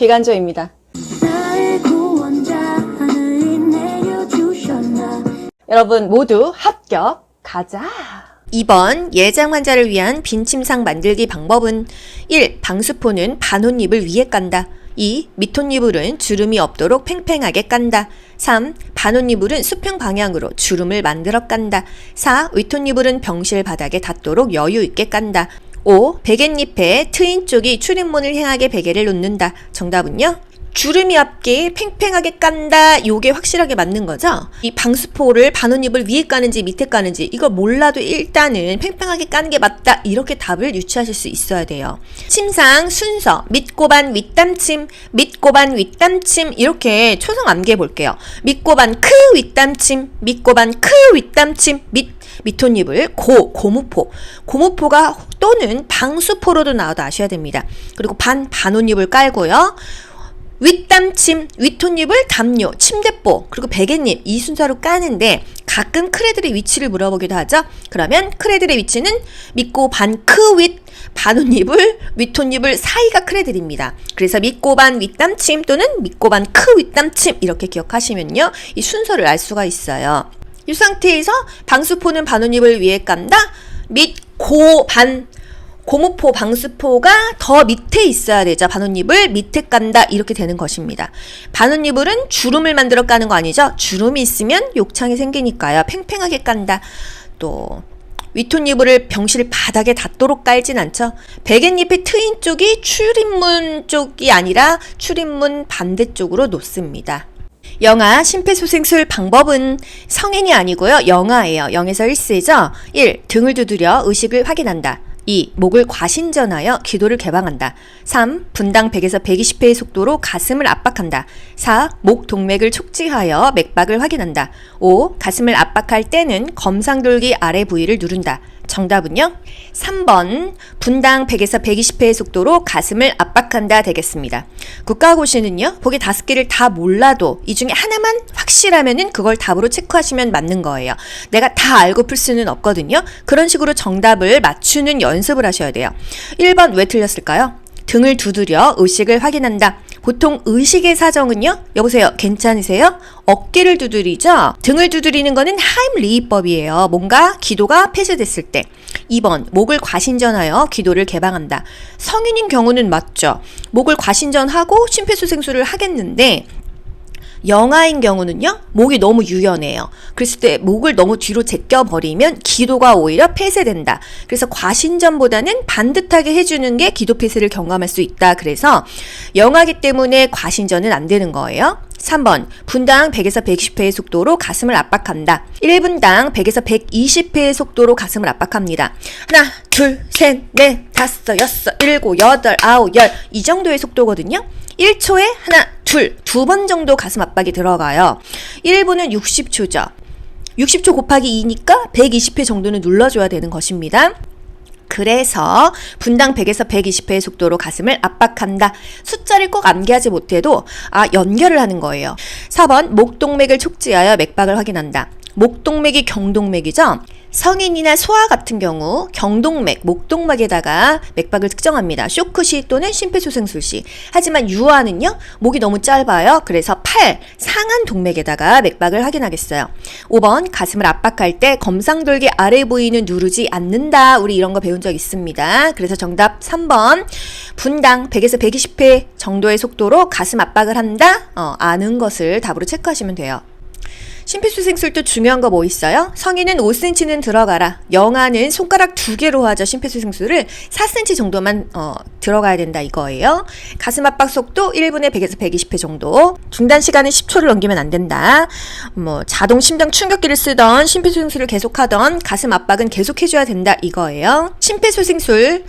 기간조입니다. 여러분 모두 합격! 가자! 2번 예장 환자를 위한 빈침상 만들기 방법은 1. 방수포는 반혼잎을 위에 깐다. 2. 밑혼이불은 주름이 없도록 팽팽하게 깐다. 3. 반혼이불은 수평 방향으로 주름을 만들어 깐다. 4. 윗혼이불은 병실 바닥에 닿도록 여유 있게 깐다. 5. 베갯잎에 트인 쪽이 출입문을 향하게 베개를 놓는다. 정답은요? 주름이 없게 팽팽하게 깐다. 요게 확실하게 맞는 거죠. 이 방수포를 반혼잎을 위에 까는지 밑에 까는지 이걸 몰라도 일단은 팽팽하게 까는 게 맞다. 이렇게 답을 유추하실 수 있어야 돼요. 침상 순서 밑고반 윗담침 밑고반 윗담침 이렇게 초성 암기해 볼게요. 밑고반 크 윗담침 밑고반 크 윗담침 밑혼잎을 고무포가 또는 방수포로도 나와도 아셔야 됩니다. 그리고 반혼잎을 깔고요. 윗담침, 윗혼잎을 담요, 침대보, 그리고 베갯잎 이 순서로 까는데 가끔 크레들의 위치를 물어보기도 하죠. 그러면 크레들의 위치는 밑고 반 크 윗, 반혼잎을 윗혼잎을 사이가 크레들입니다. 그래서 밑고 반 윗담침 또는 밑고 반 크 윗담침 이렇게 기억하시면요. 이 순서를 알 수가 있어요. 이 상태에서 방수포는 반혼잎을 위에 깐다. 밑고 반 고무포, 방수포가 더 밑에 있어야 되죠. 반혼잎을 밑에 깐다 이렇게 되는 것입니다. 반혼잎은 주름을 만들어 까는 거 아니죠. 주름이 있으면 욕창이 생기니까요. 팽팽하게 깐다. 또 윗혼이불을 병실 바닥에 닿도록 깔진 않죠. 베갯잎의 트인 쪽이 출입문 쪽이 아니라 출입문 반대쪽으로 놓습니다. 영아 심폐소생술 방법은 성인이 아니고요. 영아예요. 0에서 1세죠. 1. 등을 두드려 의식을 확인한다. 2. 목을 과신전하여 기도를 개방한다. 3. 분당 100에서 120회의 속도로 가슴을 압박한다. 4. 목 동맥을 촉지하여 맥박을 확인한다. 5. 가슴을 압박할 때는 검상돌기 아래 부위를 누른다. 정답은요? 3번 분당 100에서 120회의 속도로 가슴을 압박한다 되겠습니다. 국가고시는요. 보기 5개를 다 몰라도 이 중에 하나만 확실하면은 그걸 답으로 체크하시면 맞는 거예요. 내가 다 알고 풀 수는 없거든요. 그런 식으로 정답을 맞추는 연습을 하셔야 돼요. 1번 왜 틀렸을까요? 등을 두드려 의식을 확인한다. 보통 의식의 사정은요? 여보세요, 괜찮으세요? 어깨를 두드리죠? 등을 두드리는 거는 하임리히법이에요. 뭔가 기도가 폐쇄됐을 때. 2번, 목을 과신전하여 기도를 개방한다. 성인인 경우는 맞죠. 목을 과신전하고 심폐소생술을 하겠는데 영아인 경우는요, 목이 너무 유연해요. 그랬을 때 목을 너무 뒤로 제껴버리면 기도가 오히려 폐쇄된다. 그래서 과신전보다는 반듯하게 해주는 게 기도 폐쇄를 경감할 수 있다. 그래서 영아기 때문에 과신전은 안 되는 거예요. 3번, 분당 100에서 120회의 속도로 가슴을 압박한다. 1분당 100에서 120회의 속도로 가슴을 압박합니다. 하나, 둘, 셋, 넷, 다섯, 여섯, 일곱, 여덟, 아홉, 열 이 정도의 속도거든요. 1초에 하나, 두 번 정도 가슴 압박이 들어가요. 1분은 60초죠. 60초 곱하기 2니까 120회 정도는 눌러줘야 되는 것입니다. 그래서 분당 100에서 120회의 속도로 가슴을 압박한다. 숫자를 꼭 암기하지 못해도 연결을 하는 거예요. 4번 목동맥을 촉지하여 맥박을 확인한다. 목동맥이 경동맥이죠. 성인이나 소아 같은 경우 경동맥, 목동맥에다가 맥박을 측정합니다. 쇼크 시 또는 심폐소생술 시. 하지만 유아는요, 목이 너무 짧아요. 그래서 팔, 상한 동맥에다가 맥박을 확인하겠어요. 5번 가슴을 압박할 때 검상돌기 아래 부위는 누르지 않는다. 우리 이런 거 배운 적 있습니다. 그래서 정답 3번 분당 100에서 120회 정도의 속도로 가슴 압박을 한다. 아는 것을 답으로 체크하시면 돼요. 심폐소생술도 중요한 거 뭐 있어요? 성인은 5cm는 들어가라. 영아는 손가락 2개로 하죠. 심폐소생술을 4cm 정도만 들어가야 된다 이거예요. 가슴 압박 속도 1분에 100에서 120회 정도. 중단 시간은 10초를 넘기면 안 된다. 자동 심장 충격기를 쓰던 심폐소생술을 계속하던 가슴 압박은 계속 해줘야 된다 이거예요. 심폐소생술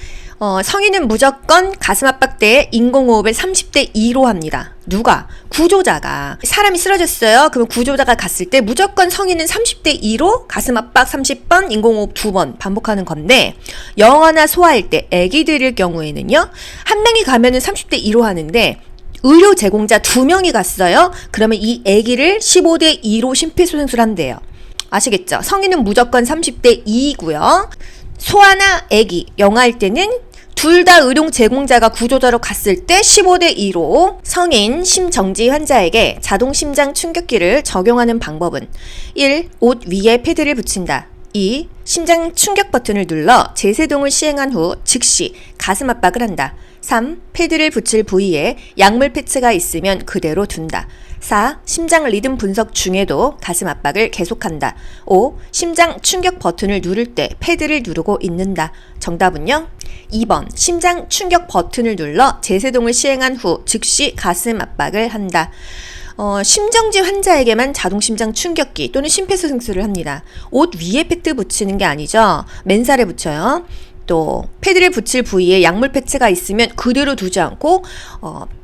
성인은 무조건 가슴 압박 때 인공호흡을 30대 2로 합니다. 누가? 구조자가. 사람이 쓰러졌어요. 그러면 구조자가 갔을 때 무조건 성인은 30대 2로 가슴 압박 30번, 인공호흡 2번 반복하는 건데 영아나 소아일 때 아기들일 경우에는요. 한 명이 가면은 30대 2로 하는데 의료 제공자 2명이 갔어요. 그러면 이 아기를 15대 2로 심폐소생술 한대요. 아시겠죠? 성인은 무조건 30대 2이고요. 소아나 아기, 영아일 때는 둘 다 의료 제공자가 구조자로 갔을 때 15대 2로 성인 심정지 환자에게 자동 심장 충격기를 적용하는 방법은 1. 옷 위에 패드를 붙인다. 2. 심장 충격 버튼을 눌러 제세동을 시행한 후 즉시 가슴 압박을 한다. 3. 패드를 붙일 부위에 약물 패치가 있으면 그대로 둔다. 4. 심장 리듬 분석 중에도 가슴 압박을 계속한다. 5. 심장 충격 버튼을 누를 때 패드를 누르고 있는다. 정답은요? 2번 심장 충격 버튼을 눌러 제세동을 시행한 후 즉시 가슴 압박을 한다. 심정지 환자에게만 자동심장 충격기 또는 심폐소생술을 합니다. 옷 위에 패드 붙이는 게 아니죠. 맨살에 붙여요. 또 패드를 붙일 부위에 약물 패치가 있으면 그대로 두지 않고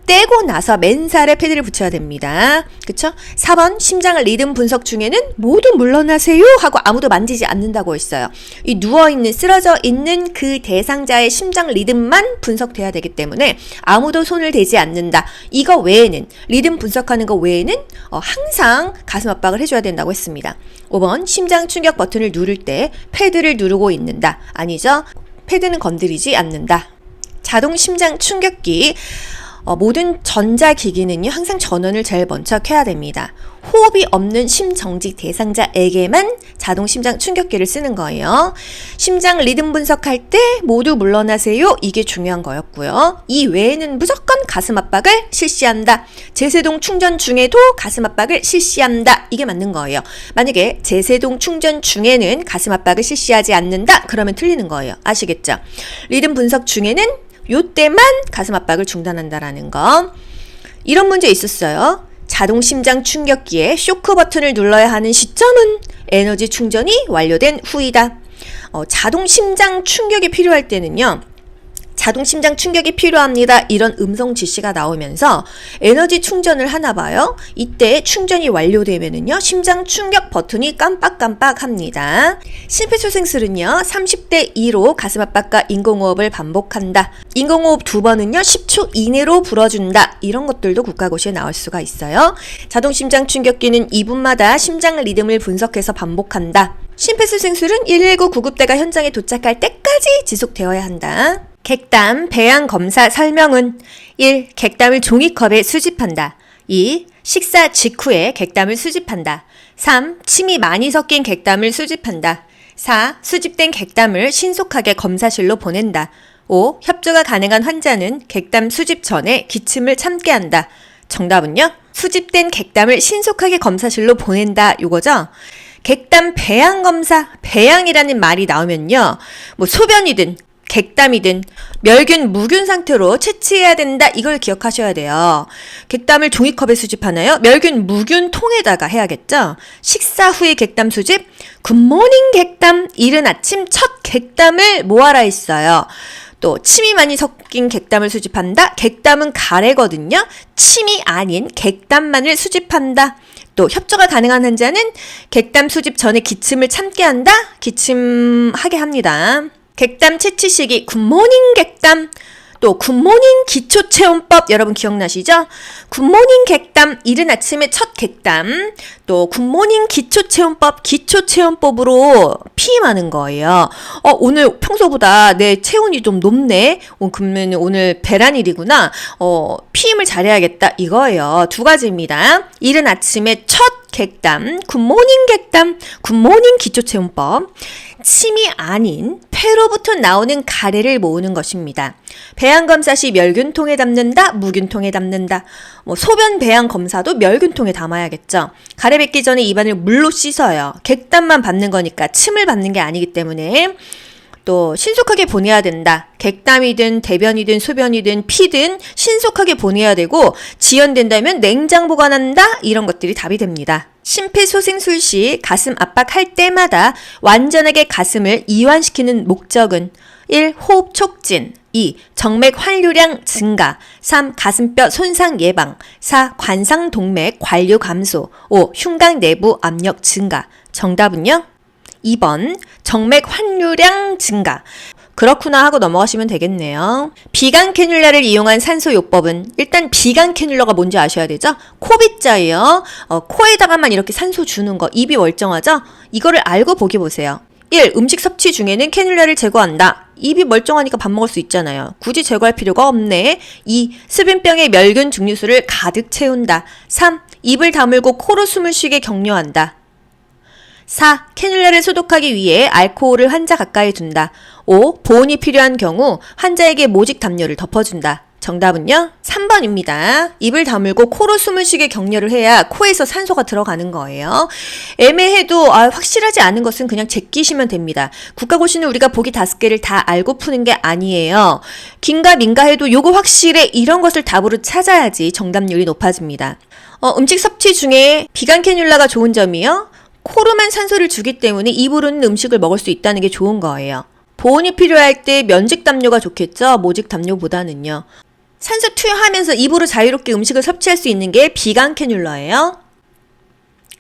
떼고 나서 맨살에 패드를 붙여야 됩니다. 그쵸? 4번 심장 리듬 분석 중에는 모두 물러나세요 하고 아무도 만지지 않는다고 했어요. 이 누워있는 쓰러져 있는 그 대상자의 심장 리듬만 분석돼야 되기 때문에 아무도 손을 대지 않는다. 이거 외에는 리듬 분석하는 거 외에는 항상 가슴 압박을 해줘야 된다고 했습니다. 5번 심장 충격 버튼을 누를 때 패드를 누르고 있는다. 아니죠. 패드는 건드리지 않는다. 자동 심장 충격기 모든 전자기기는요 항상 전원을 제일 먼저 켜야 됩니다. 호흡이 없는 심정지 대상자에게만 자동 심장 충격기를 쓰는 거예요. 심장 리듬 분석할 때 모두 물러나세요. 이게 중요한 거였고요. 이 외에는 무조건 가슴 압박을 실시한다. 제세동 충전 중에도 가슴 압박을 실시한다. 이게 맞는 거예요. 만약에 제세동 충전 중에는 가슴 압박을 실시하지 않는다. 그러면 틀리는 거예요. 아시겠죠? 리듬 분석 중에는 요때만 가슴 압박을 중단한다라는 거. 이런 문제 있었어요. 자동 심장 충격기에 쇼크 버튼을 눌러야 하는 시점은 에너지 충전이 완료된 후이다. 자동 심장 충격이 필요할 때는요. 자동 심장 충격이 필요합니다. 이런 음성 지시가 나오면서 에너지 충전을 하나 봐요. 이때 충전이 완료되면은요. 심장 충격 버튼이 깜빡깜빡합니다. 심폐소생술은요. 30대 2로 가슴 압박과 인공호흡을 반복한다. 인공호흡 2번은요. 10초 이내로 불어준다. 이런 것들도 국가고시에 나올 수가 있어요. 자동 심장 충격기는 2분마다 심장 리듬을 분석해서 반복한다. 심폐소생술은 119 구급대가 현장에 도착할 때까지 지속되어야 한다. 객담 배양 검사 설명은 1. 객담을 종이컵에 수집한다. 2. 식사 직후에 객담을 수집한다. 3. 침이 많이 섞인 객담을 수집한다. 4. 수집된 객담을 신속하게 검사실로 보낸다. 5. 협조가 가능한 환자는 객담 수집 전에 기침을 참게 한다. 정답은요? 수집된 객담을 신속하게 검사실로 보낸다. 요거죠? 객담 배양 검사, 배양이라는 말이 나오면요. 뭐 소변이든 객담이든 멸균, 무균 상태로 채취해야 된다. 이걸 기억하셔야 돼요. 객담을 종이컵에 수집하나요? 멸균, 무균 통에다가 해야겠죠? 식사 후에 객담 수집, 굿모닝 객담, 이른 아침 첫 객담을 뭐하라 했어요? 또 침이 많이 섞인 객담을 수집한다. 객담은 가래거든요. 침이 아닌 객담만을 수집한다. 또 협조가 가능한 환자는 객담 수집 전에 기침을 참게 한다. 기침하게 합니다. 객담 채취 시기 굿모닝 객담, 또 굿모닝 기초체온법 여러분 기억나시죠? 굿모닝 객담, 이른 아침에 첫 객담, 또 굿모닝 기초체온법, 기초체온법으로 피임하는 거예요. 오늘 평소보다 내 체온이 좀 높네? 그러면 오늘 배란일이구나. 피임을 잘해야겠다. 이거예요. 두 가지입니다. 이른 아침에 첫 객담, 굿모닝 객담, 굿모닝 기초체온법. 침이 아닌 폐로부터 나오는 가래를 모으는 것입니다. 배양검사 시 멸균통에 담는다, 무균통에 담는다. 소변 배양 검사도 멸균통에 담아야겠죠. 가래 뱉기 전에 입안을 물로 씻어요. 객담만 받는 거니까 침을 받는 게 아니기 때문에. 또 신속하게 보내야 된다. 객담이든 대변이든 소변이든 피든 신속하게 보내야 되고 지연된다면 냉장 보관한다. 이런 것들이 답이 됩니다. 심폐소생술 시 가슴 압박할 때마다 완전하게 가슴을 이완시키는 목적은 1. 호흡 촉진, 2. 정맥 환류량 증가, 3. 가슴뼈 손상 예방, 4. 관상 동맥 관류 감소, 5. 흉곽 내부 압력 증가. 정답은요? 2번 정맥 환류량 증가. 그렇구나 하고 넘어가시면 되겠네요. 비강 캐뉼라를 이용한 산소 요법은 일단 비강 캐뉼라가 뭔지 아셔야 되죠? 코빗자예요. 코에다가만 이렇게 산소 주는 거. 입이 멀쩡하죠? 이거를 알고 보기 보세요. 1. 음식 섭취 중에는 캐뉼라를 제거한다. 입이 멀쩡하니까 밥 먹을 수 있잖아요. 굳이 제거할 필요가 없네. 2. 수변병에 멸균 증류수를 가득 채운다. 3. 입을 다물고 코로 숨을 쉬게 격려한다. 4. 캐뉼라를 소독하기 위해 알코올을 환자 가까이 둔다. 5. 보온이 필요한 경우 환자에게 모직 담요를 덮어준다. 정답은요? 3번입니다. 입을 다물고 코로 숨을 쉬게 격려를 해야 코에서 산소가 들어가는 거예요. 애매해도 확실하지 않은 것은 그냥 제끼시면 됩니다. 국가고시는 우리가 보기 5개를 다 알고 푸는 게 아니에요. 긴가 민가 해도 요거 확실해 이런 것을 답으로 찾아야지 정답률이 높아집니다. 음식 섭취 중에 비강 캐뉼라가 좋은 점이요. 코로만 산소를 주기 때문에 입으로는 음식을 먹을 수 있다는 게 좋은 거예요. 보온이 필요할 때 면직 담요가 좋겠죠? 모직 담요보다는요. 산소 투여하면서 입으로 자유롭게 음식을 섭취할 수 있는 게 비강 캐뉼라예요.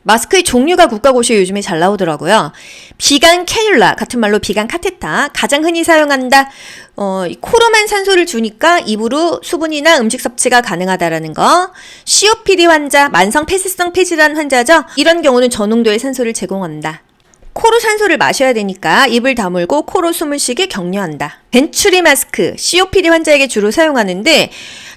마스크의 종류가 국가고시에 요즘에 잘 나오더라고요. 비강 캐뉼라, 같은 말로 비강 카테타, 가장 흔히 사용한다. 코로만 산소를 주니까 입으로 수분이나 음식 섭취가 가능하다라는 거. COPD 환자, 만성 폐쇄성 폐질환 환자죠. 이런 경우는 저농도의 산소를 제공한다. 코로 산소를 마셔야 되니까 입을 다물고 코로 숨을 쉬게 격려한다. 벤츄리 마스크, COPD 환자에게 주로 사용하는데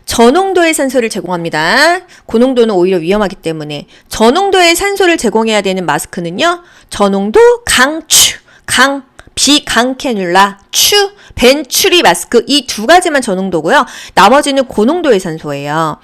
저농도의 산소를 제공합니다. 고농도는 오히려 위험하기 때문에 저농도의 산소를 제공해야 되는 마스크는요. 저농도 비강 캐뉼라, 벤츄리 마스크 이 두 가지만 저농도고요. 나머지는 고농도의 산소예요.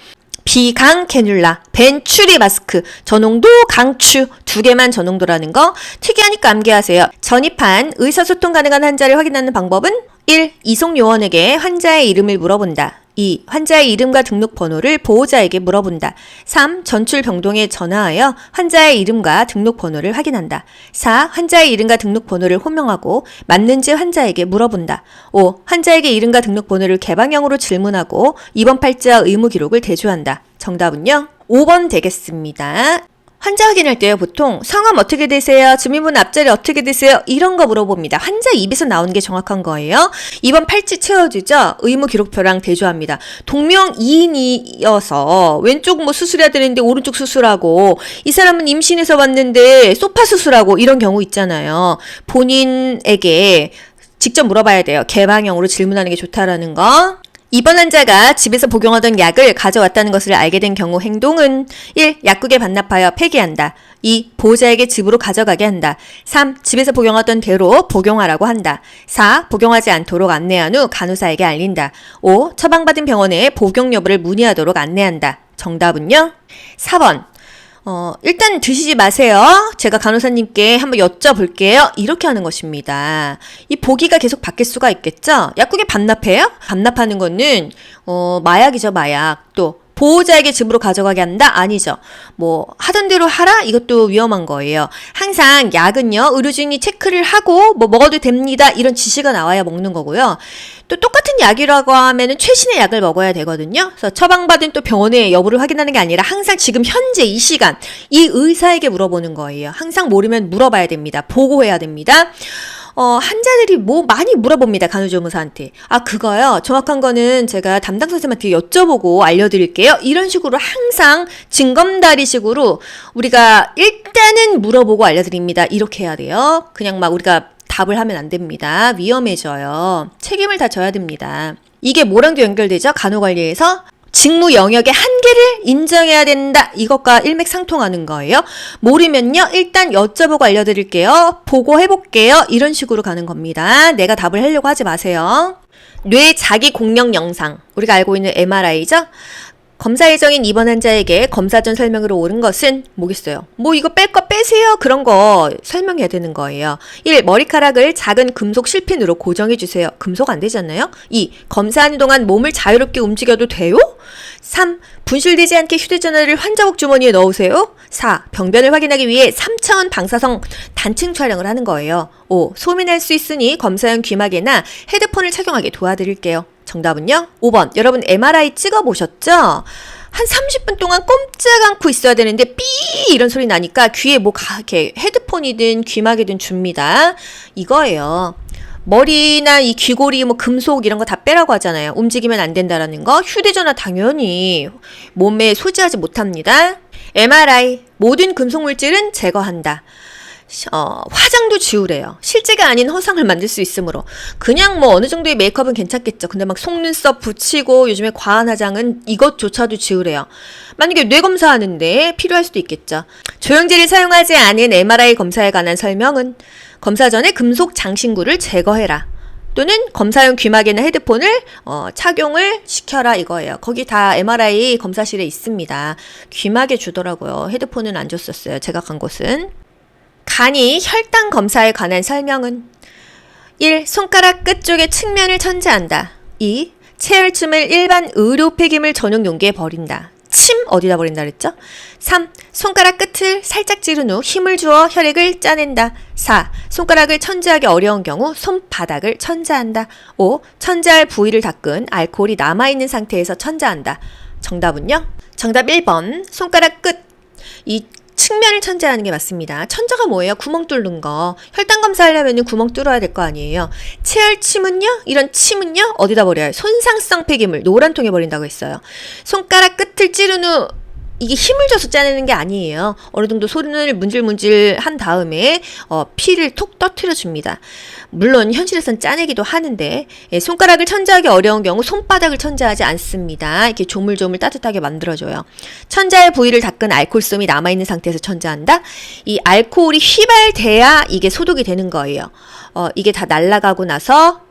비강 캐뉼라, 벤츄리 마스크, 저농도 강추 두 개만 저농도라는 거 특이하니까 암기하세요. 전입한 의사소통 가능한 환자를 확인하는 방법은 1. 이송요원에게 환자의 이름을 물어본다. 2. 환자의 이름과 등록번호를 보호자에게 물어본다. 3. 전출병동에 전화하여 환자의 이름과 등록번호를 확인한다. 4. 환자의 이름과 등록번호를 호명하고 맞는지 환자에게 물어본다. 5. 환자에게 이름과 등록번호를 개방형으로 질문하고 입원 팔자 의무 기록을 대조한다. 정답은요? 5번 되겠습니다. 환자 확인할 때요, 보통 성함 어떻게 되세요? 주민번호 앞자리 어떻게 되세요? 이런 거 물어봅니다. 환자 입에서 나오는 게 정확한 거예요. 입원 팔찌 채워주죠? 의무 기록표랑 대조합니다. 동명 이인이어서 왼쪽 뭐 수술해야 되는데 오른쪽 수술하고 이 사람은 임신해서 왔는데 소파 수술하고 이런 경우 있잖아요. 본인에게 직접 물어봐야 돼요. 개방형으로 질문하는 게 좋다라는 거. 입원 환자가 집에서 복용하던 약을 가져왔다는 것을 알게 된 경우 행동은 1. 약국에 반납하여 폐기한다. 2. 보호자에게 집으로 가져가게 한다. 3. 집에서 복용하던 대로 복용하라고 한다. 4. 복용하지 않도록 안내한 후 간호사에게 알린다. 5. 처방받은 병원에 복용 여부를 문의하도록 안내한다. 정답은요? 4번. 일단 드시지 마세요. 제가 간호사님께 한번 여쭤볼게요. 이렇게 하는 것입니다. 이 보기가 계속 바뀔 수가 있겠죠? 약국에 반납해요? 반납하는 거는, 마약이죠, 마약. 또, 보호자에게 집으로 가져가게 한다? 아니죠. 뭐 하던 대로 하라? 이것도 위험한 거예요. 항상 약은요. 의료진이 체크를 하고 뭐 먹어도 됩니다. 이런 지시가 나와야 먹는 거고요. 또 똑같은 약이라고 하면은 최신의 약을 먹어야 되거든요. 그래서 처방받은 또 병원의 여부를 확인하는 게 아니라 항상 지금 현재 이 시간 이 의사에게 물어보는 거예요. 항상 모르면 물어봐야 됩니다. 보고해야 됩니다. 환자들이 뭐 많이 물어봅니다. 간호조무사한테. 그거요. 정확한 거는 제가 담당 선생님한테 여쭤보고 알려드릴게요. 이런 식으로 항상 징검다리식으로 우리가 일단은 물어보고 알려드립니다. 이렇게 해야 돼요. 그냥 막 우리가 답을 하면 안 됩니다. 위험해져요. 책임을 다 져야 됩니다. 이게 뭐랑도 연결되죠? 간호관리에서 직무 영역의 한계를 인정해야 된다. 이것과 일맥상통하는 거예요. 모르면요. 일단 여쭤보고 알려드릴게요. 보고해볼게요. 이런 식으로 가는 겁니다. 내가 답을 하려고 하지 마세요. 뇌 자기 공력 영상. 우리가 알고 있는 MRI죠. 검사 예정인 입원 환자에게 검사 전 설명으로 옳은 것은 뭐겠어요? 뭐 이거 뺄 거 빼세요. 그런 거 설명해야 되는 거예요. 1. 머리카락을 작은 금속 실핀으로 고정해 주세요. 금속 안 되잖아요. 2. 검사하는 동안 몸을 자유롭게 움직여도 돼요? 3. 분실되지 않게 휴대전화를 환자복 주머니에 넣으세요. 4. 병변을 확인하기 위해 3차원 방사성 단층 촬영을 하는 거예요. 5. 소민할 수 있으니 검사용 귀마개나 헤드폰을 착용하게 도와드릴게요. 정답은요? 5번. 여러분 MRI 찍어보셨죠? 한 30분 동안 꼼짝 않고 있어야 되는데 삐 이런 소리 나니까 귀에 뭐 이렇게 헤드폰이든 귀마개든 줍니다. 이거예요. 머리나 이 귀고리 뭐 금속 이런 거 다 빼라고 하잖아요. 움직이면 안 된다라는 거. 휴대전화 당연히 몸에 소지하지 못합니다. MRI 모든 금속 물질은 제거한다. 화장도 지우래요. 실제가 아닌 허상을 만들 수 있으므로. 그냥 뭐 어느 정도의 메이크업은 괜찮겠죠. 근데 막 속눈썹 붙이고 요즘에 과한 화장은 이것조차도 지우래요. 만약에 뇌 검사하는데 필요할 수도 있겠죠. 조영제를 사용하지 않은 MRI 검사에 관한 설명은 검사 전에 금속 장신구를 제거해라. 또는 검사용 귀마개나 헤드폰을 착용을 시켜라 이거예요. 거기 다 MRI 검사실에 있습니다. 귀마개 주더라고요. 헤드폰은 안 줬었어요. 제가 간 곳은. 간이 혈당 검사에 관한 설명은 1. 손가락 끝 쪽의 측면을 천재한다. 2. 체혈침을 일반 의료 폐기물 전용 용기에 버린다. 침 어디다 버린다 그랬죠? 3. 손가락 끝을 살짝 찌른 후 힘을 주어 혈액을 짜낸다. 4. 손가락을 천재하기 어려운 경우 손바닥을 천재한다. 5. 천재할 부위를 닦은 알코올이 남아있는 상태에서 천재한다. 정답은요? 정답 1번 손가락 끝. 이 측면을 천재하는 게 맞습니다. 천재가 뭐예요? 구멍 뚫는 거. 혈당 검사하려면 구멍 뚫어야 될 거 아니에요. 체혈침은요? 이런 침은요? 어디다 버려요? 손상성 폐기물 노란 통에 버린다고 했어요. 손가락 끝을 찌른 후 이게 힘을 줘서 짜내는 게 아니에요. 어느 정도 손을 문질문질 한 다음에 피를 톡 떠트려 줍니다. 물론 현실에선 짜내기도 하는데 손가락을 천재하기 어려운 경우 손바닥을 천재하지 않습니다. 이렇게 조물조물 따뜻하게 만들어줘요. 천재할 부위를 닦은 알코올솜이 남아있는 상태에서 천재한다. 이 알코올이 휘발돼야 이게 소독이 되는 거예요. 이게 다 날아가고 나서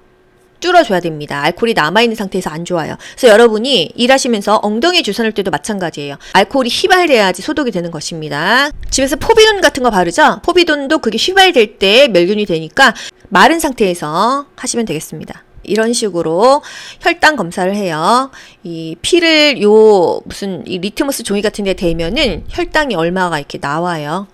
뚫어줘야 됩니다. 알코올이 남아있는 상태에서 안 좋아요. 그래서 여러분이 일하시면서 엉덩이에 주사를 때도 마찬가지예요. 알코올이 휘발돼야지 소독이 되는 것입니다. 집에서 포비돈 같은 거 바르죠? 포비돈도 그게 휘발될 때 멸균이 되니까 마른 상태에서 하시면 되겠습니다. 이런 식으로 혈당 검사를 해요. 이 피를 무슨 이 리트머스 종이 같은 데 대면은 혈당이 얼마가 이렇게 나와요.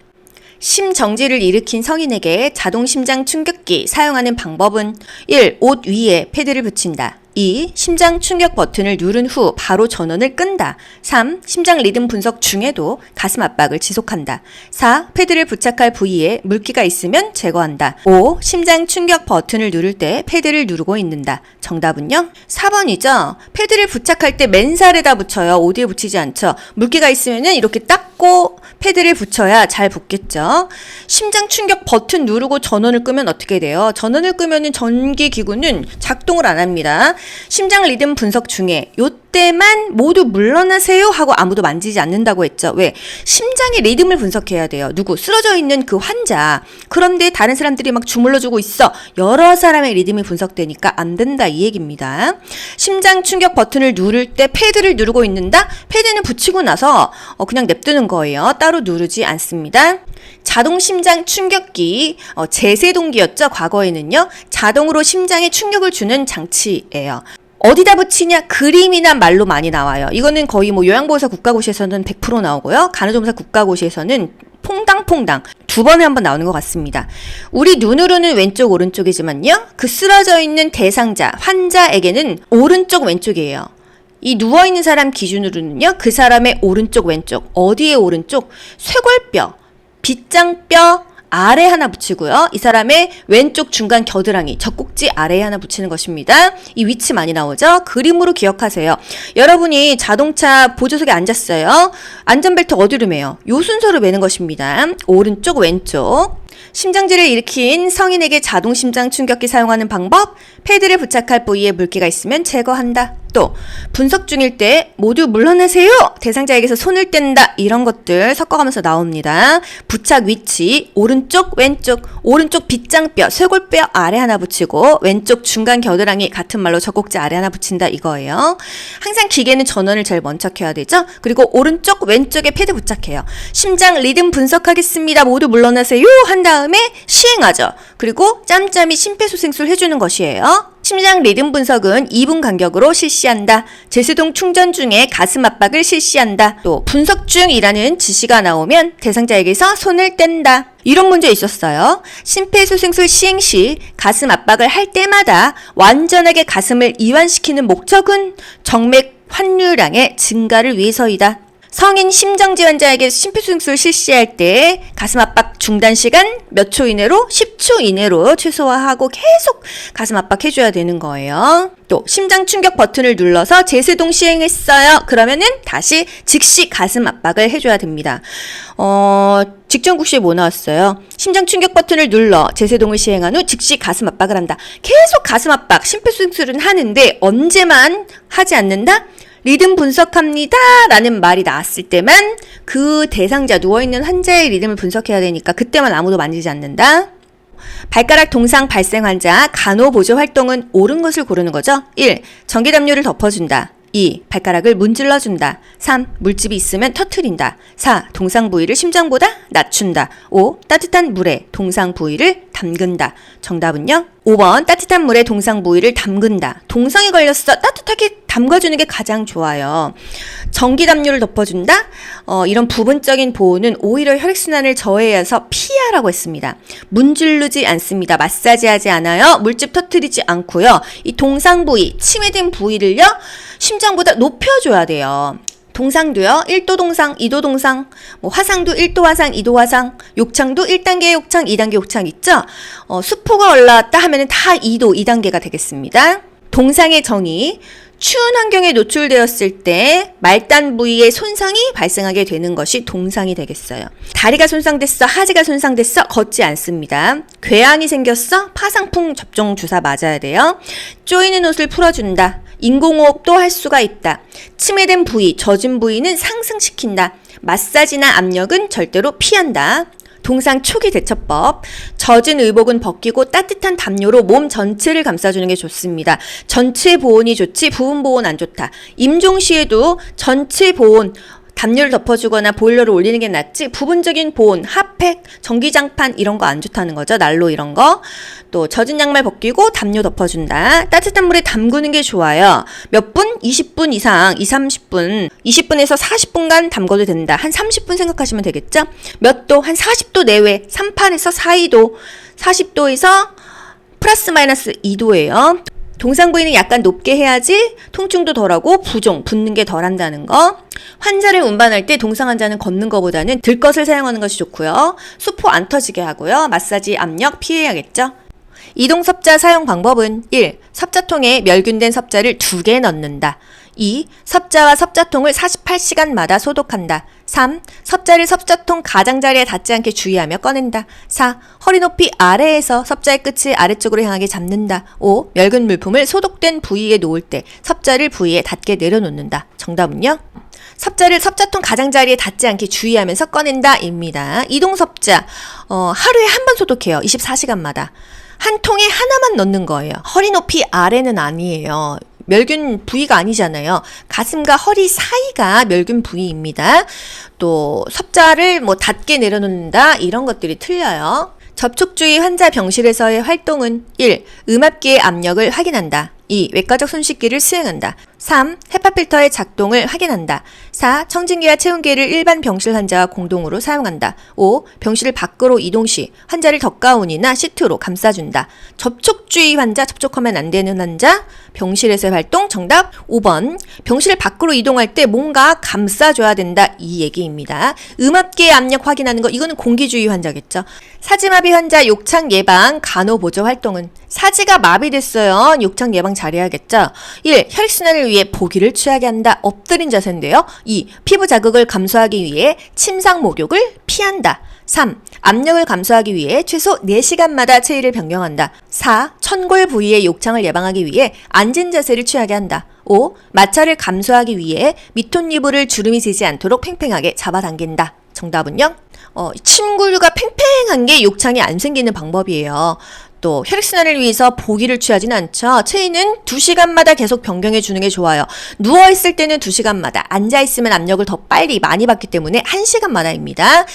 심정지를 일으킨 성인에게 자동 심장 충격기 사용하는 방법은 1. 옷 위에 패드를 붙인다. 2. 심장 충격 버튼을 누른 후 바로 전원을 끈다. 3. 심장 리듬 분석 중에도 가슴 압박을 지속한다. 4. 패드를 부착할 부위에 물기가 있으면 제거한다. 5. 심장 충격 버튼을 누를 때 패드를 누르고 있는다. 정답은요? 4번이죠. 패드를 부착할 때 맨살에다 붙여요. 어디에 붙이지 않죠. 물기가 있으면은 이렇게 닦고 패드를 붙여야 잘 붙겠죠. 심장 충격 버튼 누르고 전원을 끄면 어떻게 돼요? 전원을 끄면은 전기 기구는 작동을 안 합니다. 심장 리듬 분석 중에 요때만 모두 물러나세요 하고 아무도 만지지 않는다고 했죠. 왜? 심장의 리듬을 분석해야 돼요. 누구? 쓰러져 있는 그 환자. 그런데 다른 사람들이 막 주물러주고 있어. 여러 사람의 리듬이 분석되니까 안 된다 이 얘기입니다. 심장 충격 버튼을 누를 때 패드를 누르고 있는다? 패드는 붙이고 나서 그냥 냅두는 거예요. 따로 누르지 않습니다. 자동 심장 충격기, 제세동기였죠. 과거에는요. 자동으로 심장에 충격을 주는 장치예요. 어디다 붙이냐? 그림이나 말로 많이 나와요. 이거는 거의 뭐 요양보호사 국가고시에서는 100% 나오고요. 간호조무사 국가고시에서는 퐁당퐁당 두 번에 한 번 나오는 것 같습니다. 우리 눈으로는 왼쪽 오른쪽이지만요. 그 쓰러져 있는 대상자, 환자에게는 오른쪽 왼쪽이에요. 이 누워있는 사람 기준으로는요. 그 사람의 오른쪽 왼쪽. 어디에 오른쪽? 쇄골뼈, 빗장뼈 아래 하나 붙이고요. 이 사람의 왼쪽 중간 겨드랑이, 젖꼭지 아래에 하나 붙이는 것입니다. 이 위치 많이 나오죠? 그림으로 기억하세요. 여러분이 자동차 보조석에 앉았어요. 안전벨트 어디로 매요? 요 순서로 매는 것입니다. 오른쪽, 왼쪽. 심장지를 일으킨 성인에게 자동 심장 충격기 사용하는 방법, 패드를 부착할 부위에 물기가 있으면 제거한다. 또 분석 중일 때 모두 물러나세요. 대상자에게서 손을 뗀다. 이런 것들 섞어가면서 나옵니다. 부착 위치 오른쪽 왼쪽, 오른쪽 빗장뼈 쇄골뼈 아래 하나 붙이고 왼쪽 중간 겨드랑이 같은 말로 젖꼭지 아래 하나 붙인다 이거예요. 항상 기계는 전원을 제일 먼저 켜야 되죠. 그리고 오른쪽 왼쪽에 패드 부착해요. 심장 리듬 분석하겠습니다. 모두 물러나세요 한 다음에 시행하죠. 그리고 짬짬이 심폐소생술 해주는 것이에요. 심장 리듬 분석은 2분 간격으로 실시한다. 제세동 충전 중에 가슴 압박을 실시한다. 또 분석 중이라는 지시가 나오면 대상자에게서 손을 뗀다. 이런 문제 있었어요. 심폐소생술 시행 시 가슴 압박을 할 때마다 완전하게 가슴을 이완시키는 목적은 정맥 환류량의 증가를 위해서이다. 성인 심정지 환자에게 심폐소생술 실시할 때 가슴 압박 중단 시간 몇 초 이내로 10초 이내로 최소화하고 계속 가슴 압박 해줘야 되는 거예요. 또 심장 충격 버튼을 눌러서 제세동 시행했어요. 그러면은 다시 즉시 가슴 압박을 해줘야 됩니다. 직전국시에 뭐 나왔어요? 심장 충격 버튼을 눌러 제세동을 시행한 후 즉시 가슴 압박을 한다. 계속 가슴 압박, 심폐소생술은 하는데 언제만 하지 않는다? 리듬 분석합니다 라는 말이 나왔을 때만 그 대상자, 누워있는 환자의 리듬을 분석해야 되니까 그때만 아무도 만지지 않는다. 발가락 동상 발생 환자 간호보조 활동은 옳은 것을 고르는 거죠. 1. 전기담요를 덮어준다. 2. 발가락을 문질러준다. 3. 물집이 있으면 터트린다. 4. 동상 부위를 심장보다 낮춘다. 5. 따뜻한 물에 동상 부위를 담근다. 정답은요? 5번 따뜻한 물에 동상 부위를 담근다. 동상이 걸렸어. 따뜻하게 담가주는 게 가장 좋아요. 전기 담요를 덮어준다? 이런 부분적인 보호는 오히려 혈액순환을 저해해서 피하라고 했습니다. 문지르지 않습니다. 마사지하지 않아요. 물집 터트리지 않고요. 이 동상 부위, 침해된 부위를요. 심장보다 높여줘야 돼요. 동상도요. 1도 동상, 2도 동상, 화상도 1도 화상, 2도 화상, 욕창도 1단계 욕창, 2단계 욕창 있죠? 수포가 올라왔다 하면은 다 2도, 2단계가 되겠습니다. 동상의 정의. 추운 환경에 노출되었을 때 말단 부위의 손상이 발생하게 되는 것이 동상이 되겠어요. 다리가 손상됐어, 하지가 손상됐어, 걷지 않습니다. 궤양이 생겼어, 파상풍 접종 주사 맞아야 돼요. 쪼이는 옷을 풀어준다. 인공호흡도 할 수가 있다. 침해된 부위, 젖은 부위는 상승시킨다. 마사지나 압력은 절대로 피한다. 동상 초기 대처법. 젖은 의복은 벗기고 따뜻한 담요로 몸 전체를 감싸주는 게 좋습니다. 전체 보온이 좋지 부분 보온 안 좋다. 임종시에도 전체 보온, 담요를 덮어주거나 보일러를 올리는 게 낫지 부분적인 보온, 핫팩, 전기장판 이런 거 안 좋다는 거죠. 난로 이런 거. 또 젖은 양말 벗기고 담요 덮어준다. 따뜻한 물에 담그는 게 좋아요. 몇 분? 20분 이상, 30분. 20분에서 40분간 담궈도 된다. 한 30분 생각하시면 되겠죠? 몇 도? 한 40도 내외. 38에서 42도. 40도에서 플러스 마이너스 2도예요. 동상 부위는 약간 높게 해야지 통증도 덜하고 부종, 붓는 게 덜한다는 거. 환자를 운반할 때 동상 환자는 걷는 것보다는 들 것을 사용하는 것이 좋고요. 수포 안 터지게 하고요. 마사지 압력 피해야겠죠. 이동 섭자 사용 방법은 1. 섭자통에 멸균된 섭자를 2개 넣는다. 2. 섭자와 섭자통을 48시간마다 소독한다. 3. 섭자를 섭자통 가장자리에 닿지 않게 주의하며 꺼낸다. 4. 허리 높이 아래에서 섭자의 끝을 아래쪽으로 향하게 잡는다. 5. 멸균 물품을 소독된 부위에 놓을 때 섭자를 부위에 닿게 내려놓는다. 정답은요? 섭자를 섭자통 가장자리에 닿지 않게 주의하면서 꺼낸다 입니다. 이동 섭자 하루에 한 번 소독해요. 24시간마다. 한 통에 하나만 넣는 거예요. 허리 높이 아래는 아니에요. 멸균 부위가 아니잖아요. 가슴과 허리 사이가 멸균 부위입니다. 또 섭자를 닿게 내려놓는다 이런 것들이 틀려요. 접촉주의 환자 병실에서의 활동은 1. 음압기의 압력을 확인한다. 2. 외과적 손씻기를 수행한다. 3. 헤파 필터의 작동을 확인한다. 4. 청진기와 체온계를 일반 병실 환자와 공동으로 사용한다. 5. 병실을 밖으로 이동 시 환자를 덧가운이나 시트로 감싸준다. 접촉주의 환자, 접촉하면 안 되는 환자, 병실에서의 활동 정답 5번. 병실 밖으로 이동할 때 뭔가 감싸줘야 된다 이 얘기입니다. 음압기의 압력 확인하는 거 이거는 공기주의 환자겠죠. 사지마비 환자 욕창 예방 간호보조 활동은 사지가 마비됐어요. 욕창 예방 잘해야겠죠. 1. 혈액순환을 위해 보기를 취하게 한다. 엎드린 자세인데요. 2. 피부 자극을 감소하기 위해 침상 목욕을 피한다. 3. 압력을 감소하기 위해 최소 4시간마다 체위를 변경한다. 4. 천골 부위의 욕창을 예방하기 위해 앉은 자세를 취하게 한다. 5. 마찰을 감소하기 위해 밑톤니부를 주름이 지지 않도록 팽팽하게 잡아당긴다. 정답은요? 침구류가 팽팽한 게 욕창이 안 생기는 방법이에요. 또 혈액순환을 위해서 보기를 취하진 않죠. 체위는 2시간마다 계속 변경해 주는 게 좋아요. 누워있을 때는 2시간마다, 앉아있으면 압력을 더 빨리 많이 받기 때문에 1시간마다입니다.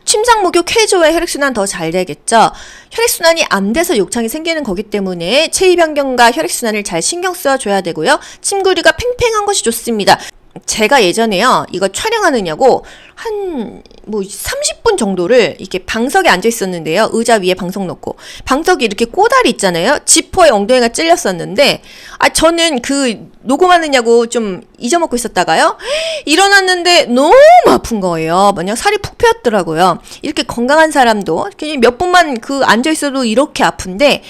침상 목욕 해줘야 혈액순환 더 잘 되겠죠. 혈액순환이 안 돼서 욕창이 생기는 거기 때문에 체위 변경과 혈액순환을 잘 신경 써줘야 되고요. 침구류가 팽팽한 것이 좋습니다. 제가 예전에요, 이거 촬영하느냐고 한 30분 정도를 이렇게 방석에 앉아 있었는데요. 의자 위에 방석 놓고. 방석이 이렇게 꼬다리 있잖아요. 지퍼에 엉덩이가 찔렸었는데, 저는 그 녹음하느냐고 좀 잊어먹고 있었다가요. 일어났는데 너무 아픈 거예요. 마냥 살이 푹 패였더라고요. 이렇게 건강한 사람도 그냥 몇 분만 앉아 있어도 이렇게 아픈데,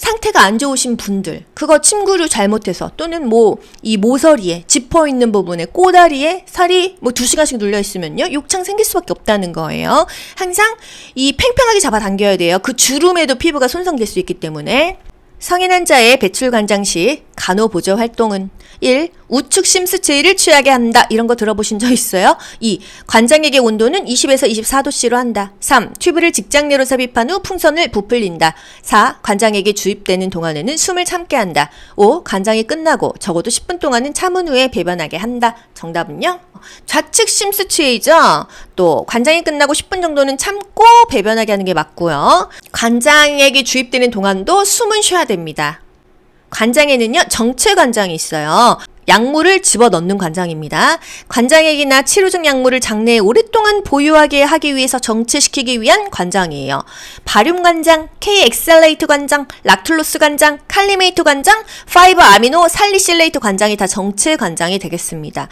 상태가 안 좋으신 분들, 그거 침구류 잘못해서 또는 뭐 이 모서리에 짚어 있는 부분에 꼬다리에 살이 뭐 2시간씩 눌려 있으면요 욕창 생길 수밖에 없다는 거예요. 항상 이 팽팽하게 잡아당겨야 돼요. 그 주름에도 피부가 손상될 수 있기 때문에. 성인 환자의 배출 관장 시 간호보조 활동은 1. 우측 심수체위를 취하게 한다. 이런 거 들어보신 적 있어요? 2. 관장에게 온도는 20에서 24도씨로 한다. 3. 튜브를 직장 내로 삽입한 후 풍선을 부풀린다. 4. 관장에게 주입되는 동안에는 숨을 참게 한다. 5. 관장이 끝나고 적어도 10분 동안은 참은 후에 배변하게 한다. 정답은요? 좌측 심수체위죠. 또 관장이 끝나고 10분 정도는 참고 배변하게 하는 게 맞고요. 관장에게 주입되는 동안도 숨은 쉬어야 됩니다. 관장에는요 정체 관장이 있어요. 약물을 집어넣는 관장입니다. 관장액이나 치료적 약물을 장내에 오랫동안 보유하게 하기 위해서 정체시키기 위한 관장이에요. 바륨 관장, K-엑셀레이트 관장, 락툴로스 관장, 칼리메이트 관장, 5-아미노 살리실레이트 관장이 다 정체 관장이 되겠습니다.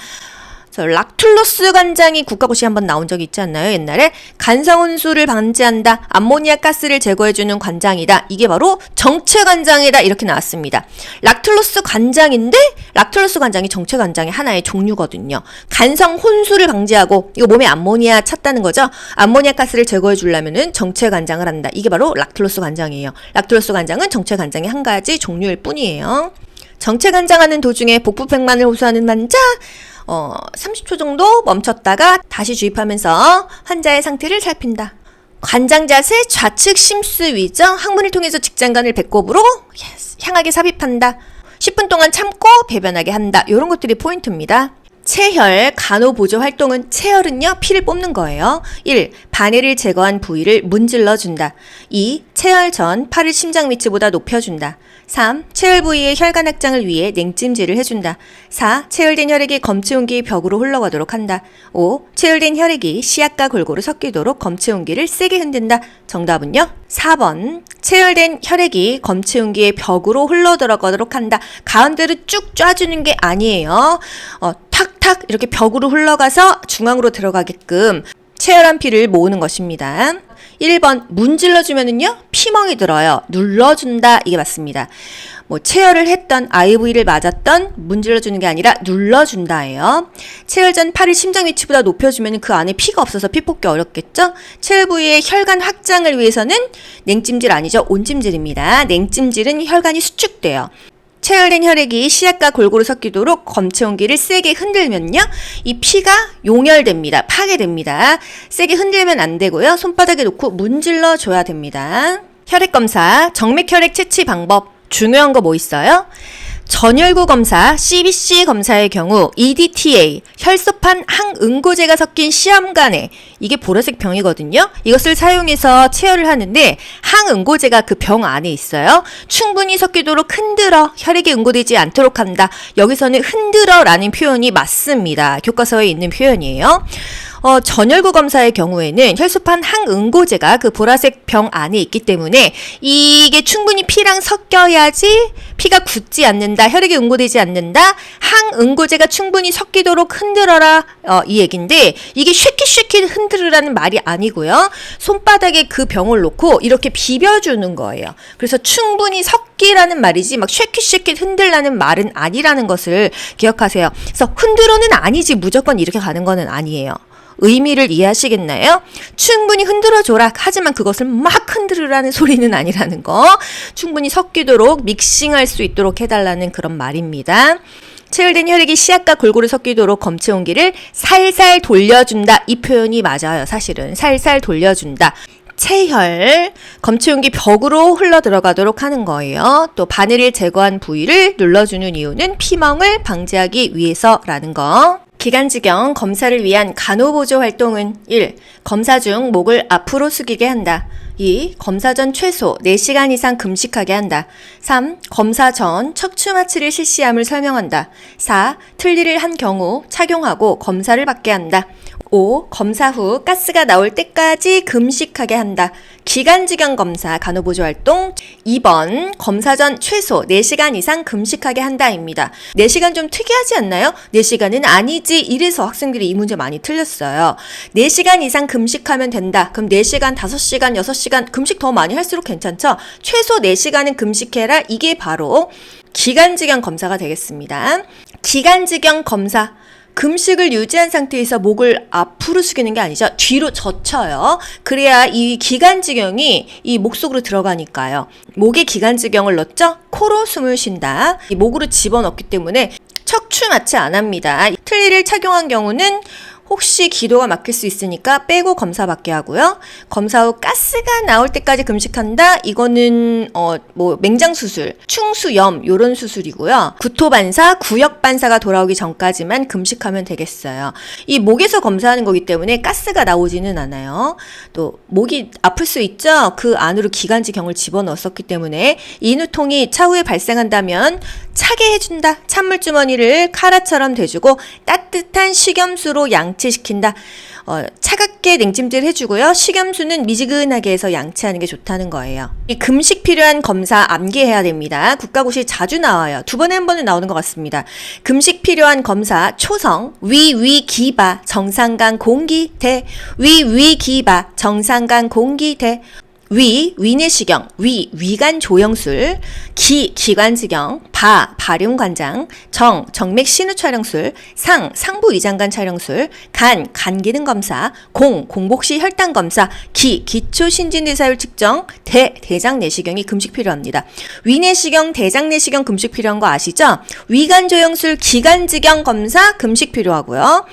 락툴로스 관장이 국가고시에 한번 나온 적이 있지 않나요? 옛날에 간성혼수를 방지한다, 암모니아 가스를 제거해주는 관장이다. 이게 바로 정체 관장이다. 이렇게 나왔습니다. 락툴로스 관장인데 락툴로스 관장이 정체 관장의 하나의 종류거든요. 간성혼수를 방지하고 이거 몸에 암모니아 찼다는 거죠. 암모니아 가스를 제거해 주려면은 정체 관장을 한다. 이게 바로 락툴로스 관장이에요. 락툴로스 관장은 정체 관장의 한 가지 종류일 뿐이에요. 정체 관장하는 도중에 복부백만을 호소하는 환자 30초 정도 멈췄다가 다시 주입하면서 환자의 상태를 살핀다. 관장 자세 좌측 심수위죠. 항문을 통해서 직장관을 배꼽으로 향하게 삽입한다. 10분 동안 참고 배변하게 한다. 이런 것들이 포인트입니다. 체혈, 간호보조 활동은 체혈은요 피를 뽑는 거예요. 1. 바늘을 제거한 부위를 문질러준다. 2. 체혈 전 팔을 심장 위치보다 높여준다. 3. 체혈 부위의 혈관 확장을 위해 냉찜질을 해준다. 4. 체혈된 혈액이 검체 온기 벽으로 흘러가도록 한다. 5. 체혈된 혈액이 시약과 골고루 섞이도록 검체 온기를 세게 흔든다. 정답은요? 4번. 체혈된 혈액이 검체 온기의 벽으로 흘러들어가도록 한다. 가운데로 쭉 짜주는 게 아니에요. 탁탁 이렇게 벽으로 흘러가서 중앙으로 들어가게끔 체혈한 피를 모으는 것입니다. 1번 문질러주면은요 피멍이 들어요. 눌러준다. 이게 맞습니다. 뭐 체혈을 했던 IV를 맞았던 문질러주는 게 아니라 눌러준다예요. 체혈 전 팔을 심장 위치보다 높여주면 그 안에 피가 없어서 피 뽑기 어렵겠죠. 체혈 부위의 혈관 확장을 위해서는 냉찜질 아니죠. 온찜질입니다. 냉찜질은 혈관이 수축돼요. 체혈된 혈액이 시약과 골고루 섞이도록 검체 온기를 세게 흔들면요 이 피가 용혈됩니다. 파괴됩니다. 세게 흔들면 안 되고요. 손바닥에 놓고 문질러 줘야 됩니다. 혈액 검사, 정맥 혈액 채취 방법 중요한 거 뭐 있어요? 전혈구 검사, CBC 검사의 경우 EDTA, 혈소판 항응고제가 섞인 시험관에 이게 보라색 병이거든요. 이것을 사용해서 체혈을 하는데 항응고제가 그 병 안에 있어요. 충분히 섞이도록 흔들어 혈액이 응고되지 않도록 한다. 여기서는 흔들어라는 표현이 맞습니다. 교과서에 있는 표현이에요. 전혈구 검사의 경우에는 혈소판 항응고제가 그 보라색 병 안에 있기 때문에 이게 충분히 피랑 섞여야지 피가 굳지 않는다. 혈액이 응고되지 않는다. 항응고제가 충분히 섞이도록 흔들어라. 이 얘긴데 이게 쉐킷쉐킷 흔들으라는 말이 아니고요. 손바닥에 그 병을 놓고 이렇게 비벼주는 거예요. 그래서 충분히 섞이라는 말이지 막 쉐킷쉐킷 흔들라는 말은 아니라는 것을 기억하세요. 그래서 흔들어는 아니지 무조건 이렇게 가는 거는 아니에요. 의미를 이해하시겠나요? 충분히 흔들어줘라. 하지만 그것을 막 흔들으라는 소리는 아니라는 거. 충분히 섞이도록 믹싱할 수 있도록 해달라는 그런 말입니다. 체혈된 혈액이 시약과 골고루 섞이도록 검체 온기를 살살 돌려준다. 이 표현이 맞아요. 사실은 살살 돌려준다. 체혈, 검체 온기 벽으로 흘러 들어가도록 하는 거예요. 또 바늘을 제거한 부위를 눌러주는 이유는 피멍을 방지하기 위해서라는 거. 기관지경 검사를 위한 간호보조 활동은 1. 검사 중 목을 앞으로 숙이게 한다. 2. 검사 전 최소 4시간 이상 금식하게 한다. 3. 검사 전 척추 마취를 실시함을 설명한다. 4. 틀니를 한 경우 착용하고 검사를 받게 한다. 5. 검사 후 가스가 나올 때까지 금식하게 한다. 기관지경 검사 간호보조 활동 2번 검사 전 최소 4시간 이상 금식하게 한다입니다. 4시간 좀 특이하지 않나요? 4시간은 아니지 이래서 학생들이 이 문제 많이 틀렸어요. 4시간 이상 금식하면 된다. 그럼 4시간, 5시간, 6시간 4시간, 금식 더 많이 할수록 괜찮죠? 최소 4시간은 금식해라. 이게 바로 기관지경 검사가 되겠습니다. 기관지경 검사. 금식을 유지한 상태에서 목을 앞으로 숙이는 게 아니죠. 뒤로 젖혀요. 그래야 이 기관지경이 이 목 속으로 들어가니까요. 목에 기관지경을 넣었죠? 코로 숨을 쉰다. 이 목으로 집어넣기 때문에 척추 마취 안 합니다. 틀니를 착용한 경우는 혹시 기도가 막힐 수 있으니까 빼고 검사 받게 하고요. 검사 후 가스가 나올 때까지 금식한다. 이거는 맹장 수술, 충수염 요런 수술이고요. 구토 반사, 구역 반사가 돌아오기 전까지만 금식하면 되겠어요. 이 목에서 검사하는 거기 때문에 가스가 나오지는 않아요. 또 목이 아플 수 있죠. 그 안으로 기관지경을 집어넣었기 때문에 인후통이 차후에 발생한다면 차게 해준다. 찬물 주머니를 카라처럼 대주고 따뜻한 식염수로 양치시킨다. 차갑게 냉찜질 해주고요. 식염수는 미지근하게 해서 양치하는 게 좋다는 거예요. 이 금식 필요한 검사 암기해야 됩니다. 국가고시 자주 나와요. 2번에 한 번은 나오는 것 같습니다. 금식 필요한 검사 초성, 위기바, 정상간 공기대, 위기바, 정상간 공기대, 위내시경, 위관 조영술, 기관지경, 발용관장, 정맥 신우 촬영술, 상부 위장관 촬영술, 간기능 검사, 공복시 혈당 검사, 기초 신진대사율 측정, 대장 내시경이 금식 필요합니다. 위내시경, 대장 내시경 금식 필요한 거 아시죠? 위관 조영술, 기관지경 검사 금식 필요하고요.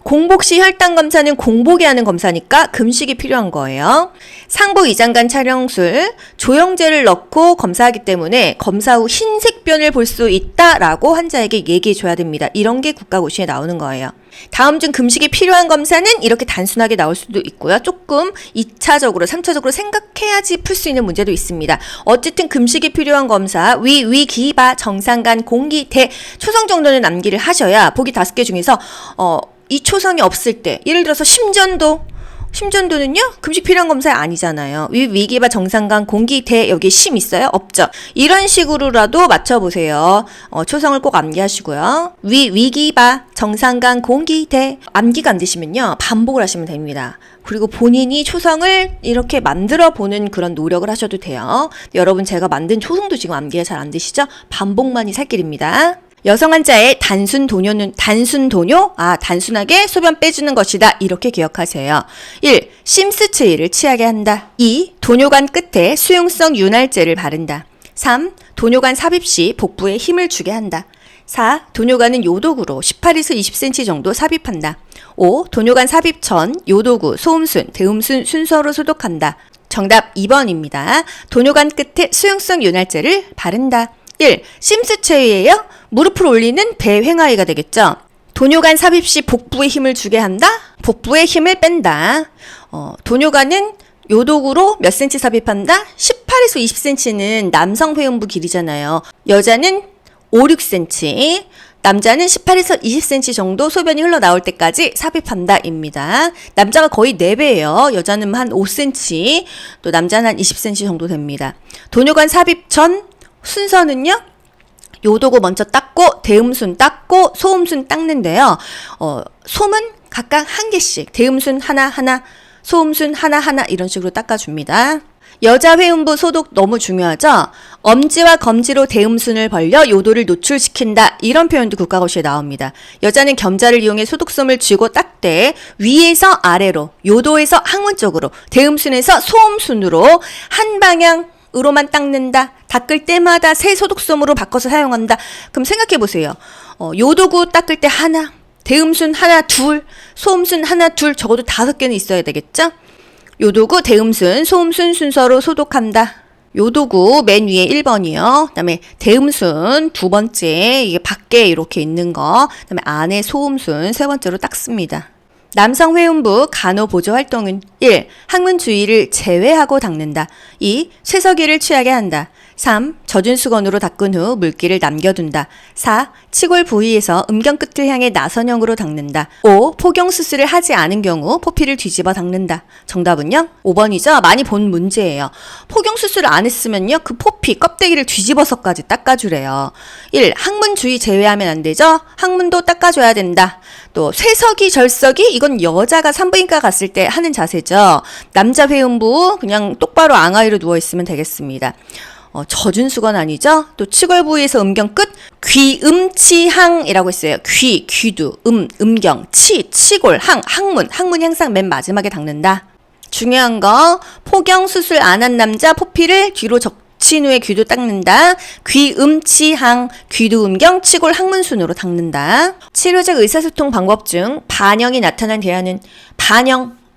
공복시 혈당 검사는 공복에 하는 검사니까 금식이 필요한 거예요. 상부 위장관 촬영술, 조영제를 넣고 검사하기 때문에 검사 후 흰색변을 볼 수 있다라고 환자에게 얘기해 줘야 됩니다. 이런 게 국가고시에 나오는 거예요. 다음 중 금식이 필요한 검사는 이렇게 단순하게 나올 수도 있고요. 조금 2차적으로, 3차적으로 생각해야지 풀 수 있는 문제도 있습니다. 어쨌든 금식이 필요한 검사, 위기바, 정상간, 공기, 초성 정도는 암기를 하셔야 보기 5개 중에서 이 초성이 없을 때, 예를 들어서 심전도는요? 금식 필요한 검사 아니잖아요. 위기바, 정상간, 공기, 여기 심 있어요? 없죠. 이런 식으로라도 맞춰보세요. 초성을 꼭 암기하시고요. 위기바, 정상간, 공기, 암기가 안 되시면요. 반복을 하시면 됩니다. 그리고 본인이 초성을 이렇게 만들어 보는 그런 노력을 하셔도 돼요. 여러분 제가 만든 초성도 지금 암기가 잘 안 되시죠? 반복만이 살 길입니다. 여성 환자의 단순 도뇨, 단순하게 소변 빼주는 것이다. 이렇게 기억하세요. 1. 심스츠이를 취하게 한다. 2. 도뇨관 끝에 수용성 윤활제를 바른다. 3. 도뇨관 삽입 시 복부에 힘을 주게 한다. 4. 도뇨관은 요도구로 18에서 20cm 정도 삽입한다. 5. 도뇨관 삽입 전 요도구, 소음순, 대음순 순서로 소독한다. 정답 2번입니다. 도뇨관 끝에 수용성 윤활제를 바른다. 1. 심스체위예요. 무릎을 올리는 배횡하이가 되겠죠. 도뇨관 삽입 시 복부에 힘을 주게 한다. 복부에 힘을 뺀다. 도뇨관은 요도구로 몇 cm 삽입한다? 18에서 20cm는 남성 회음부 길이잖아요. 여자는 5, 6cm, 남자는 18에서 20cm 정도 소변이 흘러나올 때까지 삽입한다 입니다. 남자가 거의 4배예요. 여자는 한 5cm, 또 남자는 한 20cm 정도 됩니다. 도뇨관 삽입 전 순서는요. 요도구 먼저 닦고, 대음순 닦고, 소음순 닦는데요. 솜은 각각 한 개씩, 대음순 하나하나, 소음순 하나하나 이런 식으로 닦아줍니다. 여자 회음부 소독 너무 중요하죠? 엄지와 검지로 대음순을 벌려 요도를 노출시킨다. 이런 표현도 국가고시에 나옵니다. 여자는 겸자를 이용해 소독솜을 쥐고 닦되 위에서 아래로, 요도에서 항문 쪽으로, 대음순에서 소음순으로 한 방향으로만 닦는다. 닦을 때마다 새 소독솜으로 바꿔서 사용한다. 그럼 생각해 보세요. 요도구 닦을 때 하나, 대음순 하나, 둘, 소음순 하나, 둘, 적어도 5개는 있어야 되겠죠? 요도구, 대음순, 소음순 순서로 소독한다. 요도구 맨 위에 1번이요. 그다음에 대음순 2번째, 이게 밖에 이렇게 있는 거. 그다음에 안에 소음순 3번째로 닦습니다. 남성 회음부 간호보조 활동은 1. 항문 주위를 제외하고 닦는다. 2. 쇠석이를 취하게 한다. 3. 젖은 수건으로 닦은 후 물기를 남겨둔다. 4. 치골 부위에서 음경 끝을 향해 나선형으로 닦는다. 5. 포경 수술을 하지 않은 경우 포피를 뒤집어 닦는다. 정답은요? 5번이죠? 많이 본 문제예요. 포경 수술을 안 했으면요, 그 포피 껍데기를 뒤집어서까지 닦아주래요. 1. 항문 주위 제외하면 안 되죠? 항문도 닦아줘야 된다. 또 쇄석이 절석이 이건 여자가 산부인과 갔을 때 하는 자세죠. 남자 회음부 그냥 똑바로 앙하이로 누워있으면 되겠습니다. 젖은 수건 아니죠? 또 치골 부위에서 음경 끝, 귀음치항이라고 했어요. 귀도, 음경, 치골, 항문 항상 맨 마지막에 닦는다. 중요한 거, 포경 수술 안 한 남자 포피를 뒤로 적친 후에 귀도 닦는다. 귀음치항, 귀도 음경, 치골 항문 순으로 닦는다. 치료적 의사소통 방법 중 반영이 나타난 대안은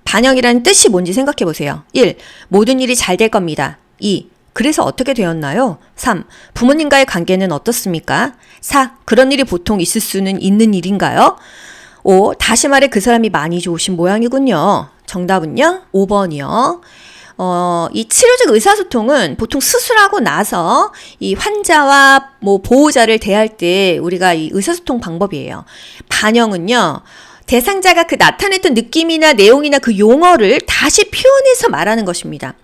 반영이라는 뜻이 뭔지 생각해 보세요. 1. 모든 일이 잘 될 겁니다. 2. 그래서 어떻게 되었나요? 3. 부모님과의 관계는 어떻습니까? 4. 그런 일이 보통 있을 수는 있는 일인가요? 5. 다시 말해 그 사람이 많이 좋으신 모양이군요. 정답은요? 5번이요. 이 치료적 의사소통은 보통 수술하고 나서 이 환자와 보호자를 대할 때 우리가 이 의사소통 방법이에요. 반영은요, 대상자가 그 나타냈던 느낌이나 내용이나 그 용어를 다시 표현해서 말하는 것입니다.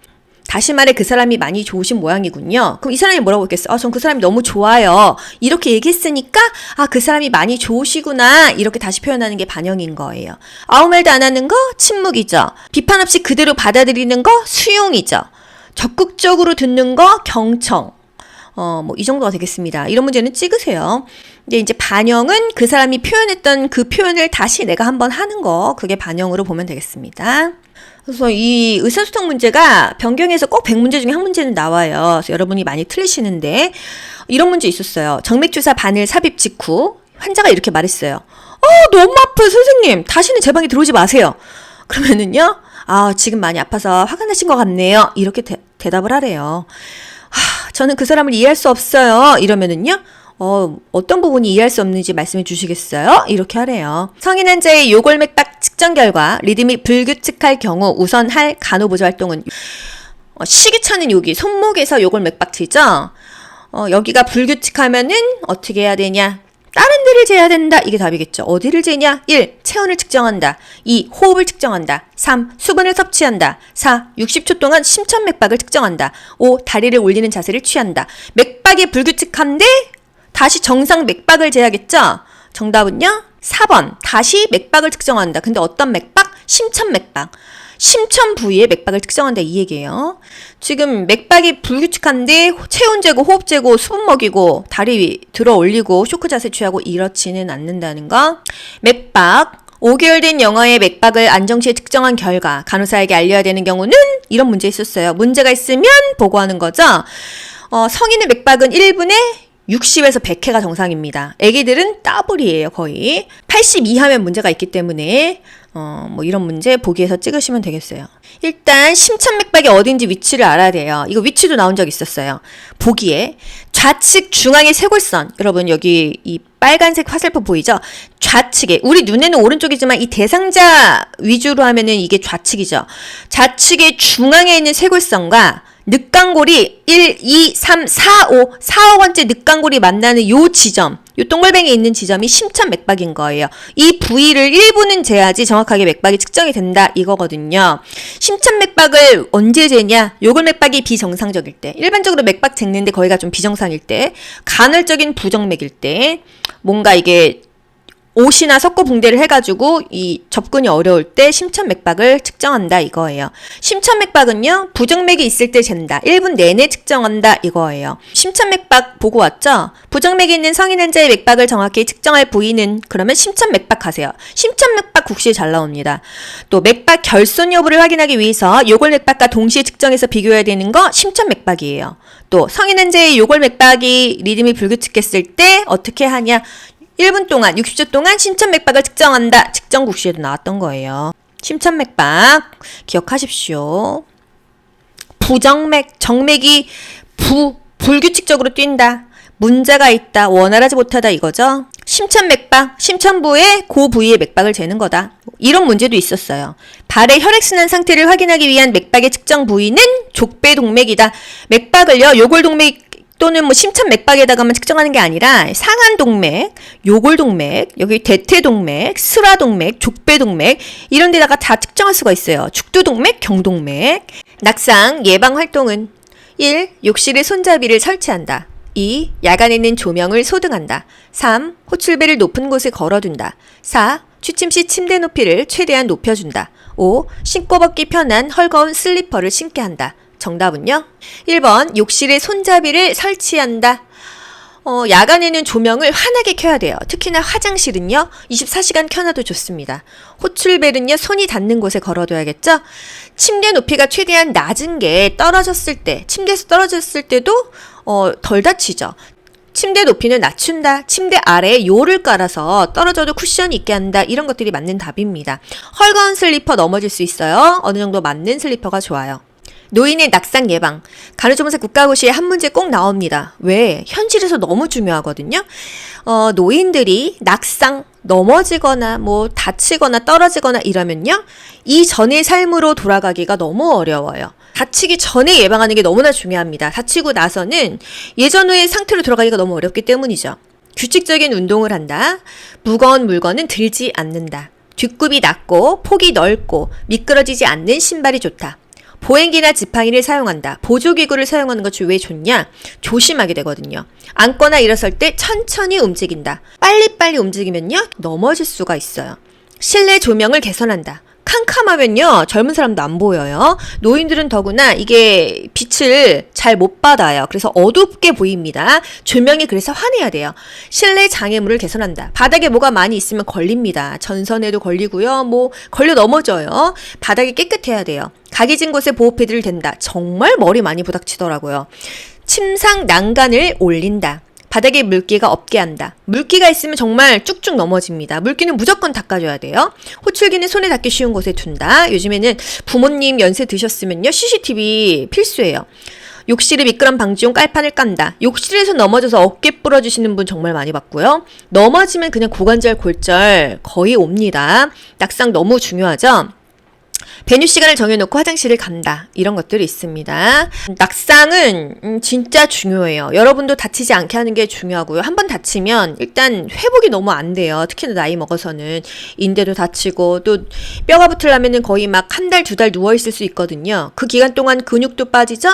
다시 말해 그 사람이 많이 좋으신 모양이군요. 그럼 이 사람이 뭐라고 했겠어? 전 그 사람이 너무 좋아요. 이렇게 얘기했으니까 그 사람이 많이 좋으시구나. 이렇게 다시 표현하는 게 반영인 거예요. 아무 말도 안 하는 거 침묵이죠. 비판 없이 그대로 받아들이는 거 수용이죠. 적극적으로 듣는 거 경청. 이 정도가 되겠습니다. 이런 문제는 찍으세요. 근데 이제 반영은 그 사람이 표현했던 그 표현을 다시 내가 한번 하는 거, 그게 반영으로 보면 되겠습니다. 그래서 이 의사소통 문제가 변경해서 꼭 100문제 중에 한 문제는 나와요. 그래서 여러분이 많이 틀리시는데 이런 문제 있었어요. 정맥주사 바늘 삽입 직후 환자가 이렇게 말했어요. 너무 아파요 선생님. 다시는 제 방에 들어오지 마세요. 그러면은요, 지금 많이 아파서 화가 나신 것 같네요. 이렇게 대답을 하래요. 저는 그 사람을 이해할 수 없어요. 이러면은요, 어떤 부분이 이해할 수 없는지 말씀해 주시겠어요? 이렇게 하래요. 성인 환자의 요골맥박 측정 결과 리듬이 불규칙할 경우 우선 할 간호보조 활동은 시기차는 여기 손목에서 요골맥박 치죠? 여기가 불규칙하면은 어떻게 해야 되냐? 다른 데를 재야 된다. 이게 답이겠죠. 어디를 재냐? 1. 체온을 측정한다. 2. 호흡을 측정한다. 3. 수분을 섭취한다. 4. 60초 동안 심천맥박을 측정한다. 5. 다리를 올리는 자세를 취한다. 맥박이 불규칙한데 다시 정상 맥박을 재야겠죠? 정답은요? 4번. 다시 맥박을 측정한다. 근데 어떤 맥박? 심천맥박. 심천 부위의 맥박을 측정한다 이 얘기예요. 지금 맥박이 불규칙한데 체온 재고 호흡 재고 수분 먹이고 다리 들어 올리고 쇼크 자세 취하고 이렇지는 않는다는 거. 맥박. 5개월 된 영아의 맥박을 안정시에 측정한 결과 간호사에게 알려야 되는 경우는 이런 문제 있었어요. 문제가 있으면 보고하는 거죠. 성인의 맥박은 1분에 60에서 100회가 정상입니다. 애기들은 더블이에요, 거의. 80 이하면 문제가 있기 때문에 이런 문제 보기에서 찍으시면 되겠어요. 일단 심천맥박이 어딘지 위치를 알아야 돼요. 이거 위치도 나온 적 있었어요. 보기에 좌측 중앙의 쇄골선, 여러분 여기 이 빨간색 화살표 보이죠? 좌측에, 우리 눈에는 오른쪽이지만 이 대상자 위주로 하면은 이게 좌측이죠. 좌측의 중앙에 있는 쇄골선과 늑강골이 1, 2, 3, 4, 5, 4번째 늑강골이 만나는 요 지점, 요 동글뱅이에 있는 지점이 심천맥박인 거예요. 이 부위를 1분은 재야지 정확하게 맥박이 측정이 된다 이거거든요. 심천맥박을 언제 재냐? 요골맥박이 비정상적일 때, 일반적으로 맥박 쟀는데 거기가 좀 비정상일 때, 간헐적인 부정맥일 때, 뭔가 이게 옷이나 석고 붕대를 해가지고 이 접근이 어려울 때 심천맥박을 측정한다 이거예요. 심천맥박은요, 부정맥이 있을 때 잰다. 1분 내내 측정한다 이거예요. 심천맥박 보고 왔죠? 부정맥이 있는 성인 환자의 맥박을 정확히 측정할 부위는, 그러면 심천맥박 하세요. 심천맥박 국시 잘 나옵니다. 또 맥박 결손 여부를 확인하기 위해서 요골맥박과 동시에 측정해서 비교해야 되는 거 심천맥박이에요. 또 성인 환자의 요골맥박이 리듬이 불규칙했을 때 어떻게 하냐? 1분 동안, 60초 동안 심천맥박을 측정한다. 측정국시에도 나왔던 거예요. 심천맥박 기억하십시오. 부정맥, 정맥이 불규칙적으로 뛴다. 문제가 있다. 원활하지 못하다 이거죠. 심천맥박, 심천부의 그 부위의 맥박을 재는 거다. 이런 문제도 있었어요. 발의 혈액순환 상태를 확인하기 위한 맥박의 측정 부위는 족배동맥이다. 맥박을요, 요골동맥 또는 뭐 심천맥박에다가만 측정하는 게 아니라 상안동맥, 요골동맥, 여기 대퇴동맥, 슬화동맥, 족배동맥 이런 데다가 다 측정할 수가 있어요. 죽두동맥, 경동맥. 낙상 예방 활동은 1. 욕실에 손잡이를 설치한다. 2. 야간에는 조명을 소등한다. 3. 호출배를 높은 곳에 걸어둔다. 4. 취침 시 침대 높이를 최대한 높여준다. 5. 신고 벗기 편한 헐거운 슬리퍼를 신게 한다. 정답은요? 1번 욕실에 손잡이를 설치한다. 야간에는 조명을 환하게 켜야 돼요. 특히나 화장실은요. 24시간 켜놔도 좋습니다. 호출벨은요. 손이 닿는 곳에 걸어둬야겠죠? 침대 높이가 최대한 낮은 게 떨어졌을 때, 침대에서 떨어졌을 때도 덜 다치죠. 침대 높이는 낮춘다. 침대 아래에 요를 깔아서 떨어져도 쿠션이 있게 한다. 이런 것들이 맞는 답입니다. 헐거운 슬리퍼 넘어질 수 있어요. 어느 정도 맞는 슬리퍼가 좋아요. 노인의 낙상 예방. 간호조무사 국가고시에 한 문제 꼭 나옵니다. 왜? 현실에서 너무 중요하거든요. 노인들이 낙상, 넘어지거나 뭐 다치거나 떨어지거나 이러면요. 이전의 삶으로 돌아가기가 너무 어려워요. 다치기 전에 예방하는 게 너무나 중요합니다. 다치고 나서는 예전의 상태로 돌아가기가 너무 어렵기 때문이죠. 규칙적인 운동을 한다. 무거운 물건은 들지 않는다. 뒷굽이 낮고 폭이 넓고 미끄러지지 않는 신발이 좋다. 보행기나 지팡이를 사용한다. 보조기구를 사용하는 것이 왜 좋냐? 조심하게 되거든요. 앉거나 일어설 때 천천히 움직인다. 빨리빨리 움직이면요. 넘어질 수가 있어요. 실내 조명을 개선한다. 캄캄하면요. 젊은 사람도 안 보여요. 노인들은 더구나 이게 빛을 잘 못 받아요. 그래서 어둡게 보입니다. 조명이 그래서 환해야 돼요. 실내 장애물을 개선한다. 바닥에 뭐가 많이 있으면 걸립니다. 전선에도 걸리고요. 뭐 걸려 넘어져요. 바닥이 깨끗해야 돼요. 각이 진 곳에 보호패드를 댄다. 정말 머리 많이 부닥치더라고요. 침상 난간을 올린다. 바닥에 물기가 없게 한다. 물기가 있으면 정말 쭉쭉 넘어집니다. 물기는 무조건 닦아줘야 돼요. 호출기는 손에 닿기 쉬운 곳에 둔다. 요즘에는 부모님 연세 드셨으면요. CCTV 필수예요. 욕실에 미끄럼 방지용 깔판을 깐다. 욕실에서 넘어져서 어깨 부러지시는 분 정말 많이 봤고요. 넘어지면 그냥 고관절, 골절 거의 옵니다. 낙상 너무 중요하죠? 배뇨 시간을 정해놓고 화장실을 간다. 이런 것들이 있습니다. 낙상은 진짜 중요해요. 여러분도 다치지 않게 하는 게 중요하고요. 한번 다치면 일단 회복이 너무 안 돼요. 특히나 나이 먹어서는 인대도 다치고 또 뼈가 붙으려면 거의 막 한 달, 두 달 누워있을 수 있거든요. 그 기간 동안 근육도 빠지죠?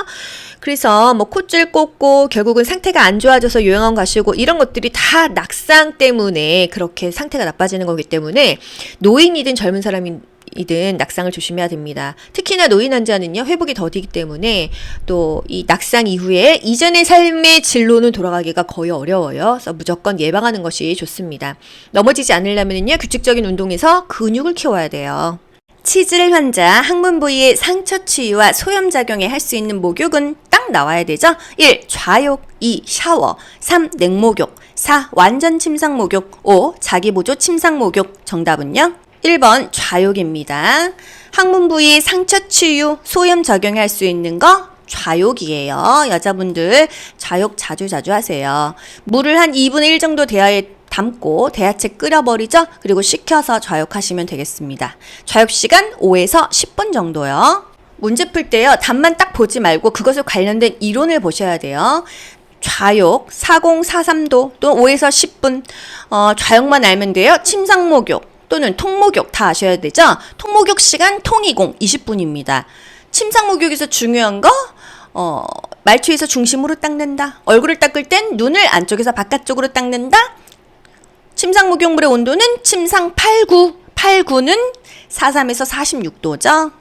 그래서 뭐 콧줄 꽂고 결국은 상태가 안 좋아져서 요양원 가시고 이런 것들이 다 낙상 때문에 그렇게 상태가 나빠지는 거기 때문에 노인이든 젊은 사람이든 낙상을 조심해야 됩니다. 특히나 노인 환자는요, 회복이 더디기 때문에 또 이 낙상 이후에 이전의 삶의 진로는 돌아가기가 거의 어려워요. 그래서 무조건 예방하는 것이 좋습니다. 넘어지지 않으려면요, 규칙적인 운동에서 근육을 키워야 돼요. 치질 환자 항문 부위의 상처 치유와 소염작용에 할 수 있는 목욕은 딱 나와야 되죠? 1. 좌욕 2. 샤워 3. 냉목욕 4. 완전 침상 목욕 5. 자기보조 침상 목욕. 정답은요? 1번 좌욕입니다. 항문 부위 상처 치유, 소염 작용에 할 수 있는 거 좌욕이에요. 여자분들 좌욕 자주 하세요. 물을 한 2분의 1 정도 대야에 담고 대야채 끓여버리죠. 그리고 식혀서 좌욕하시면 되겠습니다. 좌욕 시간 5에서 10분 정도요. 문제 풀 때요. 답만 딱 보지 말고 그것에 관련된 이론을 보셔야 돼요. 좌욕 4043도 또 5에서 10분 좌욕만 알면 돼요. 침상목욕 또는 통목욕 다 아셔야 되죠. 통목욕 시간 통이공 20분입니다. 침상목욕에서 중요한 거 말초에서 중심으로 닦는다. 얼굴을 닦을 땐 눈을 안쪽에서 바깥쪽으로 닦는다. 침상 목욕물의 온도는 침상 89는 43에서 46도죠.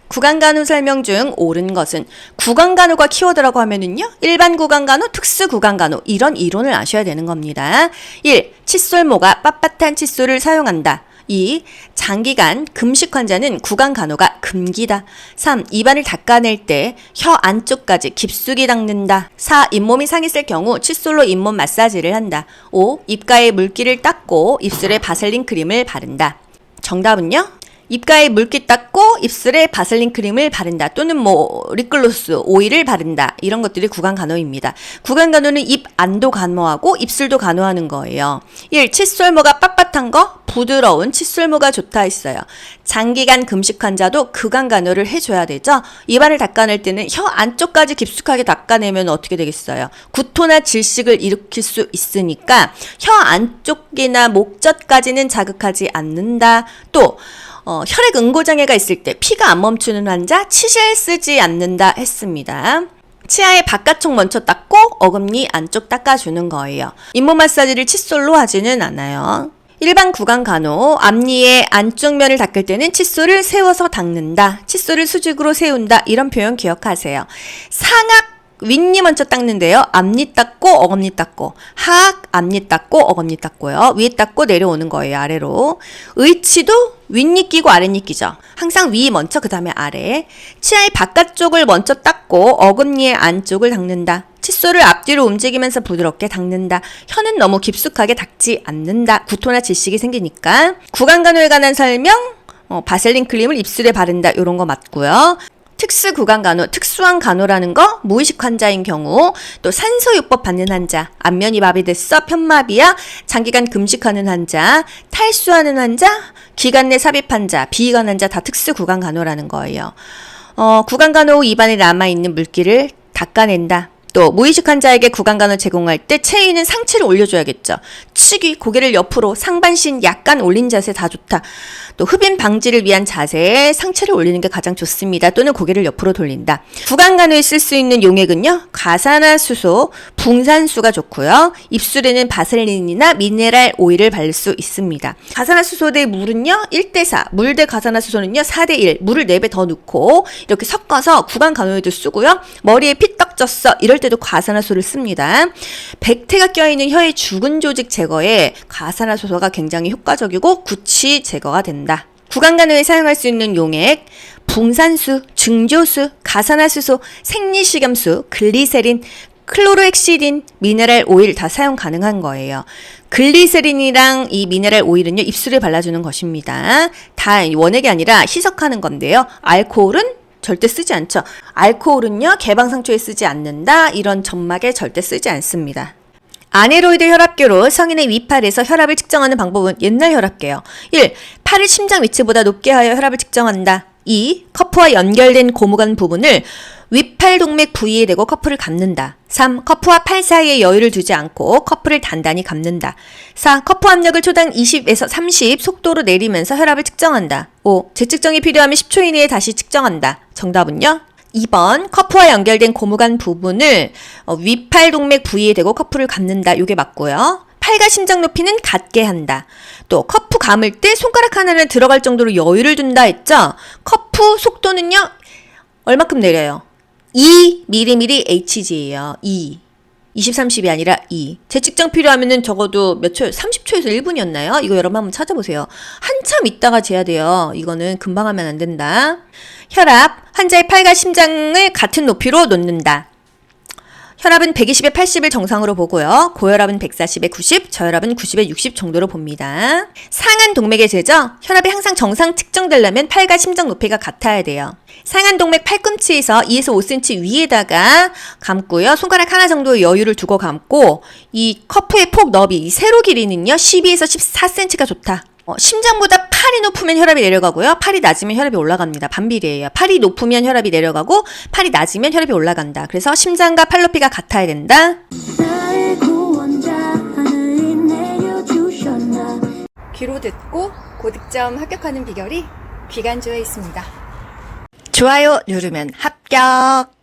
구강간호 설명 중 옳은 것은 구강간호가 키워드라고 하면은요. 일반 구강간호, 특수 구강간호 이런 이론을 아셔야 되는 겁니다. 1. 칫솔모가 빳빳한 칫솔을 사용한다. 2. 장기간 금식 환자는 구강간호가 금기다. 3. 입안을 닦아낼 때 혀 안쪽까지 깊숙이 닦는다. 4. 잇몸이 상했을 경우 칫솔로 잇몸 마사지를 한다. 5. 입가에 물기를 닦고 입술에 바셀린 크림을 바른다. 정답은요? 입가에 물기 닦고 입술에 바셀린 크림을 바른다. 또는 뭐 립글로스, 오일을 바른다. 이런 것들이 구강간호입니다. 구강간호는 입 안도 간호하고 입술도 간호하는 거예요. 1. 칫솔모가 빳빳한 거, 부드러운 칫솔모가 좋다 했어요. 장기간 금식 환자도 구강간호를 해줘야 되죠. 입안을 닦아낼 때는 혀 안쪽까지 깊숙하게 닦아내면 어떻게 되겠어요? 구토나 질식을 일으킬 수 있으니까 혀 안쪽이나 목젖까지는 자극하지 않는다. 또 혈액 응고장애가 있을 때 피가 안 멈추는 환자 치실 쓰지 않는다 했습니다. 치아의 바깥쪽 먼저 닦고 어금니 안쪽 닦아주는 거예요. 잇몸 마사지를 칫솔로 하지는 않아요. 일반 구강간호, 앞니의 안쪽 면을 닦을 때는 칫솔을 세워서 닦는다. 칫솔을 수직으로 세운다. 이런 표현 기억하세요. 상악 윗니 먼저 닦는데요. 앞니 닦고 어금니 닦고, 하악 앞니 닦고 어금니 닦고요. 위에 닦고 내려오는 거예요. 아래로. 의치도 윗니 끼고 아랫니 끼죠. 항상 위 먼저 그 다음에 아래. 치아의 바깥쪽을 먼저 닦고 어금니의 안쪽을 닦는다. 칫솔을 앞뒤로 움직이면서 부드럽게 닦는다. 혀는 너무 깊숙하게 닦지 않는다. 구토나 질식이 생기니까. 구강간호에 관한 설명, 바셀린 크림을 입술에 바른다. 이런 거 맞고요. 특수 구강간호, 특수한 간호라는 거, 무의식 환자인 경우, 또 산소요법 받는 환자, 안면이 마비됐어, 편마비야, 장기간 금식하는 환자, 탈수하는 환자, 기관 내 삽입 환자, 비위관 환자 다 특수 구강간호라는 거예요. 구강간호 후 입안에 남아있는 물기를 닦아낸다. 또 무의식 환자에게 구강간호 제공할 때 체위는 상체를 올려줘야겠죠. 치귀, 고개를 옆으로, 상반신 약간 올린 자세 다 좋다. 또 흡인 방지를 위한 자세에 상체를 올리는 게 가장 좋습니다. 또는 고개를 옆으로 돌린다. 구강간호에 쓸 수 있는 용액은요. 가사나수소, 붕산수가 좋고요. 입술에는 바셀린이나 미네랄 오일을 바를 수 있습니다. 가사나수소 대 물은요. 1대4, 물 대 가사나수소는요. 4대1, 물을 4배 더 넣고 이렇게 섞어서 구강간호에도 쓰고요. 머리에 피떡 쪘어 이럴 때도 가사나수소를 씁니다. 백태가 껴있는 혀의 죽은 조직 제거에 가사나수소가 굉장히 효과적이고 구취 제거가 된다. 구강간호에 사용할 수 있는 용액, 붕산수, 증조수, 가사나수소, 생리식염수, 글리세린, 클로로엑시딘, 미네랄 오일 다 사용 가능한 거예요. 글리세린이랑 이 미네랄 오일은요, 입술에 발라주는 것입니다. 다 원액이 아니라 희석하는 건데요. 알코올은 절대 쓰지 않죠. 알코올은요, 개방상초에 쓰지 않는다. 이런 점막에 절대 쓰지 않습니다. 아네로이드 혈압계로 성인의 위팔에서 혈압을 측정하는 방법은 옛날 혈압계요. 1. 팔을 심장 위치보다 높게 하여 혈압을 측정한다. 2. 커프와 연결된 고무관 부분을 위팔동맥 부위에 대고 커프를 감는다. 3. 커프와 팔 사이에 여유를 두지 않고 커프를 단단히 감는다. 4. 커프 압력을 초당 20에서 30 속도로 내리면서 혈압을 측정한다. 5. 재측정이 필요하면 10초 이내에 다시 측정한다. 정답은요? 2번 커프와 연결된 고무관 부분을 위팔동맥 부위에 대고 커프를 감는다. 이게 맞고요. 팔과 심장 높이는 같게 한다. 또 커프 감을 때 손가락 하나는 들어갈 정도로 여유를 둔다 했죠? 커프 속도는요. 얼마큼 내려요? 2mm Hg예요. 20, 30이 아니라 2. 재측정 필요하면은 적어도 몇 초, 30초에서 1분이었나요? 이거 여러분 한번 찾아보세요. 한참 있다가 재야 돼요. 이거는 금방 하면 안 된다. 혈압, 환자의 팔과 심장을 같은 높이로 놓는다. 혈압은 120에 80을 정상으로 보고요. 고혈압은 140에 90, 저혈압은 90에 60 정도로 봅니다. 상한 동맥의 제저, 혈압이 항상 정상 측정되려면 팔과 심장 높이가 같아야 돼요. 상한 동맥 팔꿈치에서 2에서 5cm 위에다가 감고요. 손가락 하나 정도의 여유를 두고 감고 이 커프의 폭 너비, 이 세로 길이는요. 12에서 14cm가 좋다. 심장보다 팔이 높으면 혈압이 내려가고요. 팔이 낮으면 혈압이 올라갑니다. 반비례예요. 팔이 높으면 혈압이 내려가고 팔이 낮으면 혈압이 올라간다. 그래서 심장과 팔 높이가 같아야 된다. 귀로 듣고 고득점 합격하는 비결이 귀간주에 있습니다. 좋아요 누르면 합격!